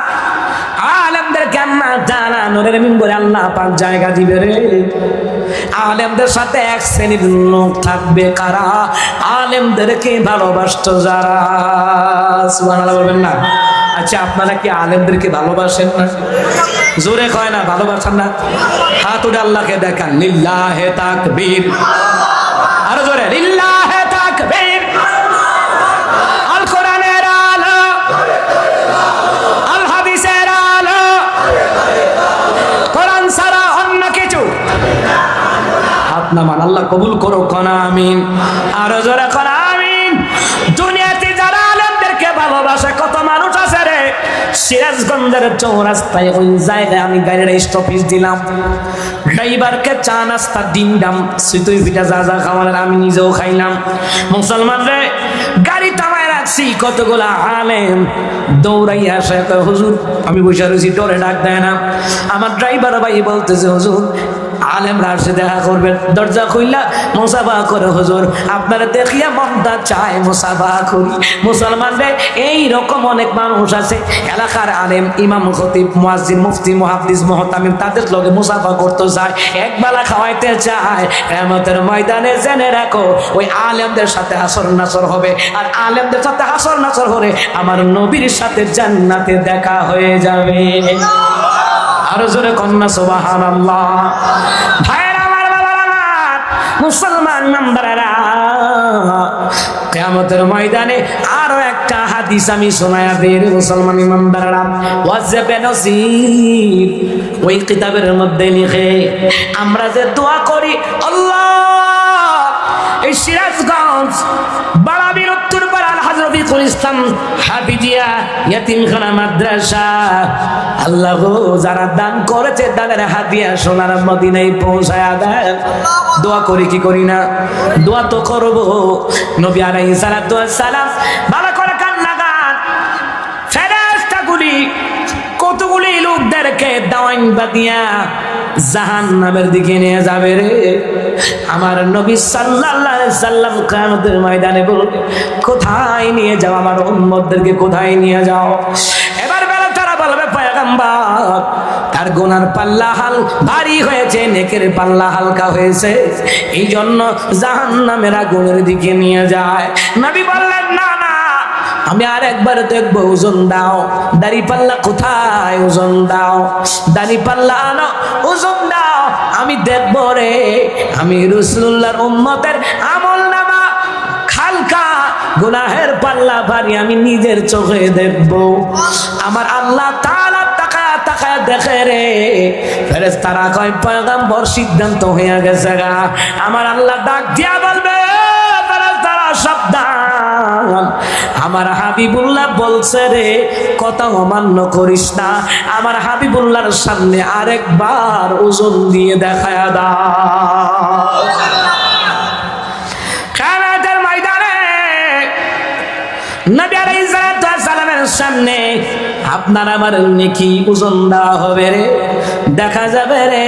আলেমদেরকে আল্লাহ তাআলা নূরের মিম্বরে আল্লাহ পাক জায়গা দিবে রে। আলেমদের সাথে এক শ্রেণীর লোক থাকবে, কারা? আলেমদেরকে ভালোবাসতো যারা। সুবহানাল্লাহ বলবেন না? আচ্ছা, আপনারা কি আলেমদেরকে ভালোবাসেন না? জোরে কয় না ভালোবাসেন না? হাত উঠে আল্লাহকে দেখান, লিল্লাহে তাকবীর। আরো জোরে, লিল্লাহে তাকবীর। আল কোরআনের আলো, আল হাদিসের আলো, কোরআন ছাড়া অন্য কিছু হাত নামান। আল্লাহ কবুল করো, কোন আমিন। আরো জোরে কোন আমিন। দুনিয়াতে যারা আলেমদেরকে ভালোবাসে কত মানুষ আছে রে। সিরাজগঞ্জের চৌরাস্তায় ওই জায়গায় আমি গাড়ির স্টপেজ দিলাম, ড্রাইভারকে চা নাস্তা ডিম ডাম সিতুই পিঠা যা যা খাওয়ার আমি নিজেও খাইলাম। মুসলমান রে, গাড়ি থামায় রাখছি, কতগুলা আলেম দৌড়াইয়া আসে, হুজুর আমি বসে রয়েছি, ডরে ডাক দেয় না। আমার ড্রাইভার ভাই বলতেছে, হুজুর আলেমরা আসে দেখা করবেন। দরজা খুইলা মুসাফা করে, হুজুর আপনারা দেখিয়া মনটা চায় মুসাফা করি। মুসলমান রে, এই রকম অনেক মানুষ আছে এলাকার আলেম, ইমাম, খতিব, মুয়াজ্জিন, মুফতি, মুহাদ্দিস, মুহতামিম, তাদের লগে মুসাফা করতে চায়, একবেলা খাওয়াইতে চায়। কিয়ামতের ময়দানে জেনে রাখো ওই আলেমদের সাথে হাসর নাসর হবে। আর আলেমদের সাথে হাসর নাসর হলে আমার নবীর সাথে জান্নাতে দেখা হয়ে যাবে। আরো জোরে কন্যা সুবহানাল্লাহ। ভাইরা আমার, বাবারা আমার, মুসলমান নাম্বারেরা, কিয়ামতের ময়দানে আরো একটা হাদিস আমি শোনায়া দেই মুসলমান ইমানদাররা। ওয়াজবে নসির ওই কিতাবের মধ্যে লিখে, আমরা যে দোয়া করি আল্লাহ এই সিরাজগঞ্জ বাড়াবির উত্তরপাড়া আল হাজরফিকুল ইসলাম হাফিজিয়া ইয়াতিমখানা মাদ্রাসা, আল্লাহ গো যারা দান করেছে তাদের হাদিয়া সোনার মদিনায় পৌঁছায়া দেন। দোয়া করি কি করি না? দোয়া তো করব। নবী আলাইহিস সালাতু ওয়াস সালাম ভালো করে কান লাগান, ফেরেশতাগুলি কতগুলি লোকদেরকে দাওয়ান বাদিয়া জাহান্নামের দিকে নিয়ে যাবে রে। আমার নবী সাল্লাল্লাহু আলাইহি সাল্লাম কিয়ামতের ময়দানে বলবে, কোথায় নিয়ে যাও আমার উম্মতদেরকে, কোথায় নিয়ে যাও? এবার বেলা তারা বলবে, পয়গম্বর তার গুনার পাল্লা হাল ভারী হয়েছে, নেকের পাল্লা হালকা হয়েছে, এই জন্য জাহান্নামের আগুনের দিকে নিয়ে যায়। নবী বললেন, না না, আমি আর একবার দেখবো, ওজন দাও। দাড়ি পাল্লা কোথায়? ওজন দাও। দাড়ি পাল্লা আনো, ওজন দাও, আমি দেখবো রে। আমি রাসূলুল্লাহর উম্মতের আমল নামা হালকা, গুনাহের পাল্লা ভারী, আমি নিজের চোখে দেখবো। আমার আল্লাহ তাআলা তাকায়া তাকায়া দেখে রে। ফেরেশতারা কয়, পয়গম্বর সিদ্ধান্ত হয়ে গেছে গা। আমার আল্লাহ ডাক দিয়া বলবে, ফেরেশতারা সাবধান, আমার হাবিবুল্লাহ বলছে রে, কথা অমান্য করিস না। আমার হাবিবুল্লাহর সামনে আরেকবার ওজন দিয়ে দেখায়া দাও। কিয়ামতের ময়দানে নবী আলাইহিস সালামের সামনে আপনার আমার নেকি ওজন দেওয়া হবে রে। দেখা যাবে রে,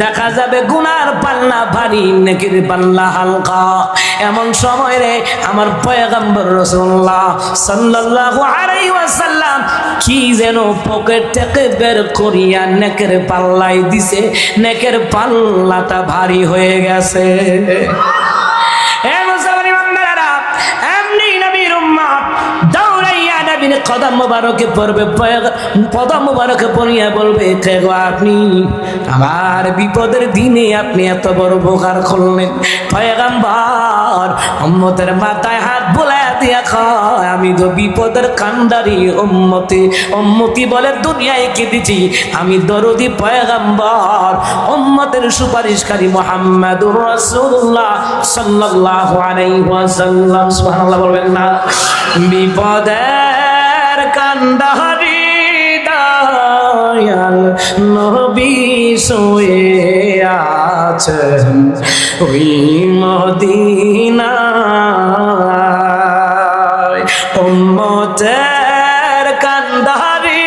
দেখা যাবে গুনার পাল্লা ভারী, নেকির পাল্লা হালকা। এমন সময় রে আমার পয়গম্বর রাসূলুল্লাহ সাল্লাল্লাহু আলাইহি ওয়াসাল্লাম কি যেন পকেট থেকে বের করিয়া নেকের পাল্লাই দিছে, নেকের পাল্লাটা ভারী হয়ে গেছে। হে মুসলমান ইমানদারেরা, এমনি নবীর উম্মত দৌড়াইয়া নবীর কদম মুবারকে পড়বে, কদম মুবারকে পড়িয়া বলবে, কে গো আপনি? আমার বিপদের দিনে আপনি এত বড় উপকার করলেন। পয়গম্বর উম্মতের মাথায় হাত বুলায় দিয়া কয় আমি তো বিপদের কান্ডারি উম্মতি বলে দুনিয়ায় কেঁদেছি, আমি দরদি পয়গম্বর উম্মতের সুপারিশকারী মুহাম্মাদুর রাসূলুল্লাহ সাল্লাল্লাহু আলাইহি ওয়াসাল্লাম। সুবহানাল্লাহ বলবেন না? বিপদের কান্ডারি দয়াল নবী শুয়ে আছেন ওই মদিনায়, উম্মতের কান্ডারি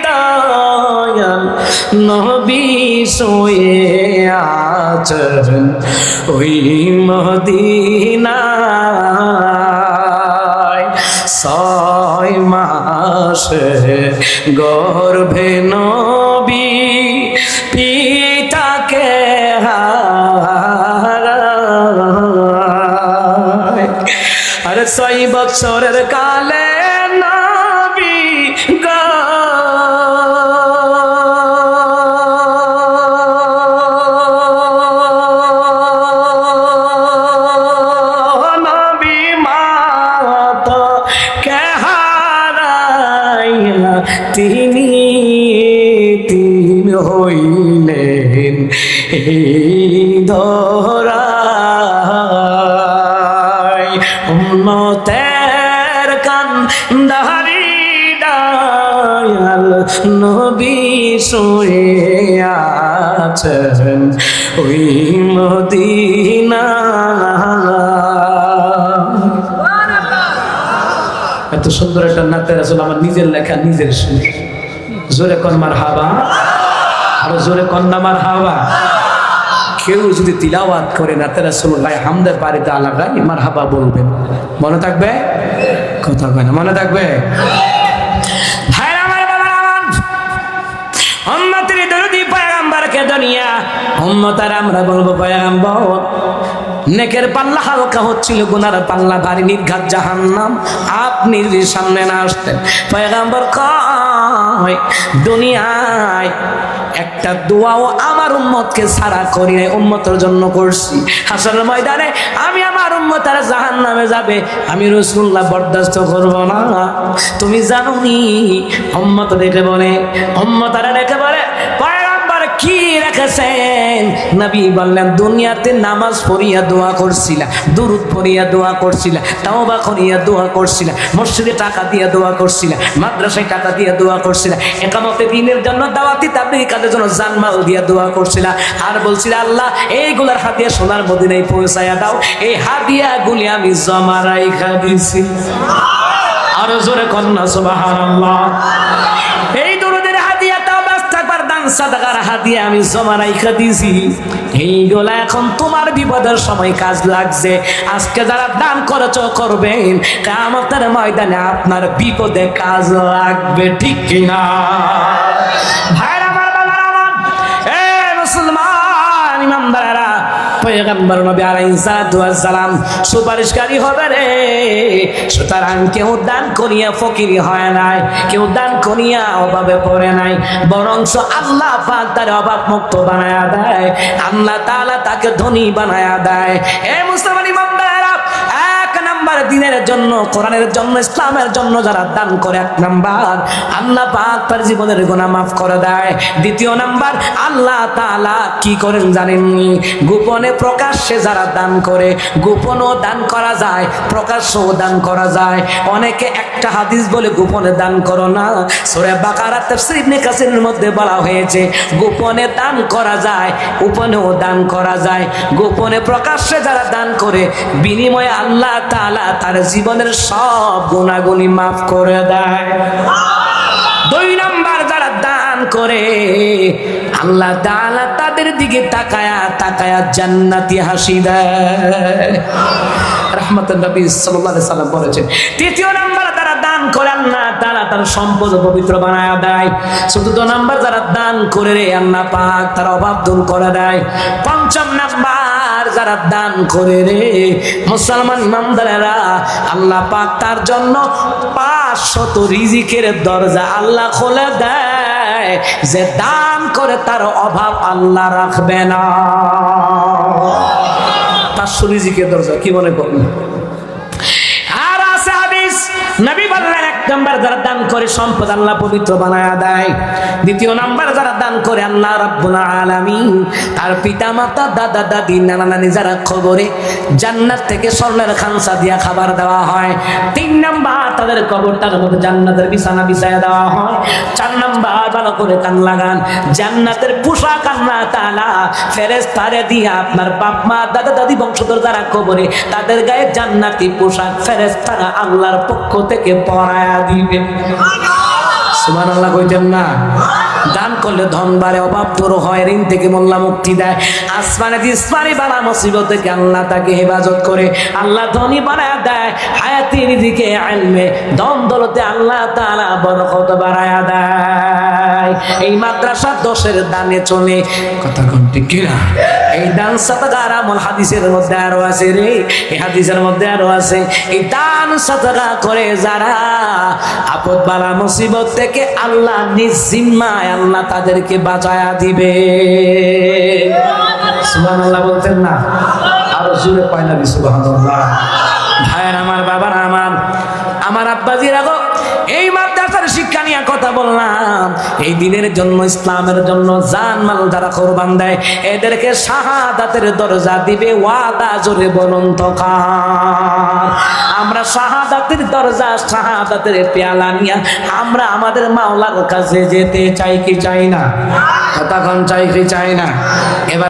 দয়াল নবী শুয়ে আছেন ওই মদিনায়। 6 মাসে গর্ভে নবী পিতাকে হারায়, আরে 6 বছরের কালে নবী নবী মাতা কে হারাইয়া তিনি হইলেন এই ধরায়, উম্মতের কান্ডারি দয়াল নবী শুয়ে আছেন ওই মদিনায়। এত সুন্দর একটা নাতের রাসূল, আমার নিজের লেখা নিজের সুর। জোরে কোন মারহাবা, আরো জোরে কোন না মারহাবা। কেউ যদি তিলাওয়াত করে নাতের রাসূল গায়ে হামদে পারে তা লাগাই মারহাবা বলবেন, মনে থাকবে? কথা কয় না, মনে থাকবে? ভাইরা আমার, বাবারা আমার, উম্মতের দরদি পয়গম্বরকে দুনিয়া উম্মতার আমরা বলবো পয়গম্বর নেকের পাল্লা হালকা হচ্ছিল, গুনার পাল্লা ভারী, নির্ঘাত জাহান্নাম। আপনি যদি সামনে না আসতেন, পয়গম্বর কয় দুনিয়ায় একটা দোয়াও আমার উম্মতকে ছাড়া করি নাই, উম্মতের জন্য করছি। হাসরের ময়দানে আমি আমার উম্মতার জাহান্নামে যাবে, আমি রাসূলুল্লাহ বরদাস্ত করব না। তুমি জানোনি উম্মত দেখে বলে, উম্মতারা দেখে বলে পয়গম্বর কি রেখেছেন? নবী বললেন দুনিয়াতে নামাজ পড়িয়া দোয়া করছিলা, দুরূদ পড়িয়া দোয়া করছিলা, তাওবা করিয়া দোয়া করছিলা, মসজিদে টাকা দিয়া দোয়া করছিলা, মাদ্রাসায় টাকা দিয়া দোয়া করছিলা, ইকামতে দ্বীনের জন্য দাওয়াতি তাবলীগ কাজের জন্য জানমাল দিয়া দোয়া করছিলা, আর বলছিলা আল্লাহ এইগুলার হাদিয়া সোনার মদিনায় পৌঁছায়া দাও। এই হাদিয়াগুলি আমি জমা রাইখা দিছি। আরো জোরে কন্যা সুবহানাল্লাহ। এই দুরূদের হাদিয়া, তাওবা, ইস্তিগফার, দান সাদাকার হাদিয়া আমি জমা রাইখা দিছি। এইগুলা এখন তোমার বিপদের সময় কাজ লাগছে। আজকে যারা দান করেছ করবেন, কিয়ামতের ময়দানে আপনার বিপদে কাজ লাগবে, ঠিক কিনা? ভাইরা আমার, বাবারা আমার, এ মুসলমান ইমানদারেরা, পয়গম্বর নবী আলাইহিস সালাতু ওয়াস সালাম সুপারিশকারী হবে রে। সুতরাং কেউ দান করিয়া ফকিরি হয় নাই, কেউ দান করিয়া অভাবে পড়ে নাই, বরং আল্লাহ পাক তার অভাব মুক্ত বানায়া দেয়, আল্লাহ তাআলা তাকে ধনী বানায়া দেয়। এ মুসলমান ইমানদারেরা, এক নাম্বার দিনের জন্য, কোরআনের জন্য, ইসলামের জন্য যারা দান করে, এক নাম্বার আল্লাহ পাক তার জীবনের গুনাহ মাফ করে দেয়। দ্বিতীয় নাম্বার আল্লাহ তাআলা কি করেন জানেননি? গোপনে প্রকাশ্যে যারা দান করে, গোপনও দান করা যায়, প্রকাশ্যও দান করা যায়। অনেকে একটা হাদিস বলে গোপনে দান করো না, সূরা বাকারা তাফসীর ইবনে কাসিরের মধ্যে বলা হয়েছে গোপনে দান করা যায়, গোপনেও দান করা যায়। গোপনে প্রকাশ্যে যারা দান করে, বিনিময়ে আল্লাহ তাআলা তার জীবনের সব গুনাহগুলি মাফ করে দেয়। 2 নাম্বার যারা দান করে, আল্লাহ তাআলা তাদের দিকে তাকায়া তাকায়া জান্নাতি হাসি দেয়। রাহমাতুল নবী সাল্লাল্লাহু আলাইহি সাল্লাম বলেছেন। 3 নাম্বার যারা দান করে, আল্লাহ তাআলা তার সম্পদ পবিত্র বানায়া দেয়। 4 নাম্বার যারা দান করে রে, আল্লাহ পাক তার অভাব দূর করে দেয়। 5 নাম্বার যারা দান করে রে মুসলমান ইমানদারেরা, আল্লাহ পাক তার জন্য 500 রিজিকের দরজা আল্লাহ খুলে দেয়। যে দান করে তার অভাব আল্লাহ রাখবে না। 500 রিজিকের দরজা, কি মনে করেন? আর আছে নবী বললেন, এক নাম্বার যারা দান করে সম্পদ আল্লাহ পবিত্র বানায়া দেয়। দ্বিতীয় নাম্বার যারা দান করে আল্লাহ রাব্বুল আলামিন তার পিতা মাতা দাদা দাদি নানা নানি যারা কবরে জান্নাত থেকে স্বর্ণের খানসা দিয়া খাবার দেওয়া হয়। তিন নাম্বার তাদের কবরটার মধ্যে জান্নাতের বিছানা বিছায়া দেওয়া হয়। চার নাম্বার ভালো করে কান লাগান, জান্নাতের পোশাক আল্লাহ তাআলা ফেরেশতারে দিয়া আপনার বাপ মা দাদা দাদি বংশধর যারা কবরে তাদের গায়ে জান্নাতি পোশাক ফেরেশতারা আল্লাহর পক্ষ থেকে পরায়া দিবে। সুবহানাল্লাহ কইতেন না? দান করলে ধন বাড়ে, অভাব দূর হয়, ঋণ থেকে মোল্লা মুক্তি দেয়, আসমানে ইসমানি বালা মুসিবত থেকে আল্লাহ তাকে হেফাজত করে, আল্লাহ ধনী বানায় দেয়, হায়াতি রিজিকে ইলমে দম দৌলতে আল্লাহ তাআলা বরকত বাড়ায়া দেয়। এই মাদ্রাসা 10-এর দানে চলে, কথা কোন ঠিক কিনা? এই দান সাদাকার আমল হাদিসের মধ্যে আরো আছে রে, এই হাদিসের মধ্যে আরো আছে। এই দান সাদাকা করে যারা আপদ বালা মুসিবত থেকে আল্লাহ নিজ জিম্মায় আল্লাহ তাদেরকে বাঁচায়া দিবে। সুবহানাল্লাহ বলতেন না? আরো জোরে পাইলা সুবহানাল্লাহ। ভাইয়ের আমার, বাবার আমার আব্বাজিরা গো, এই মাদ্রাসার শিক্ষা নিয়ে কথা বললাম। এই দিনের জন্য, ইসলামের জন্য জান মাল যারা কোরবান দেয় এদেরকে শাহাদাতের দরজা দিবে। ওয়াদা জোরে বলুন তো কার? আমরা শাহাদাতের দরজা, শাহাদাতের পেয়ালা নিয়ে আমরা আমাদের মাওলার কাছে যেতে চাই কি চাই না? কথা কোন চাই কি চাই না? এবার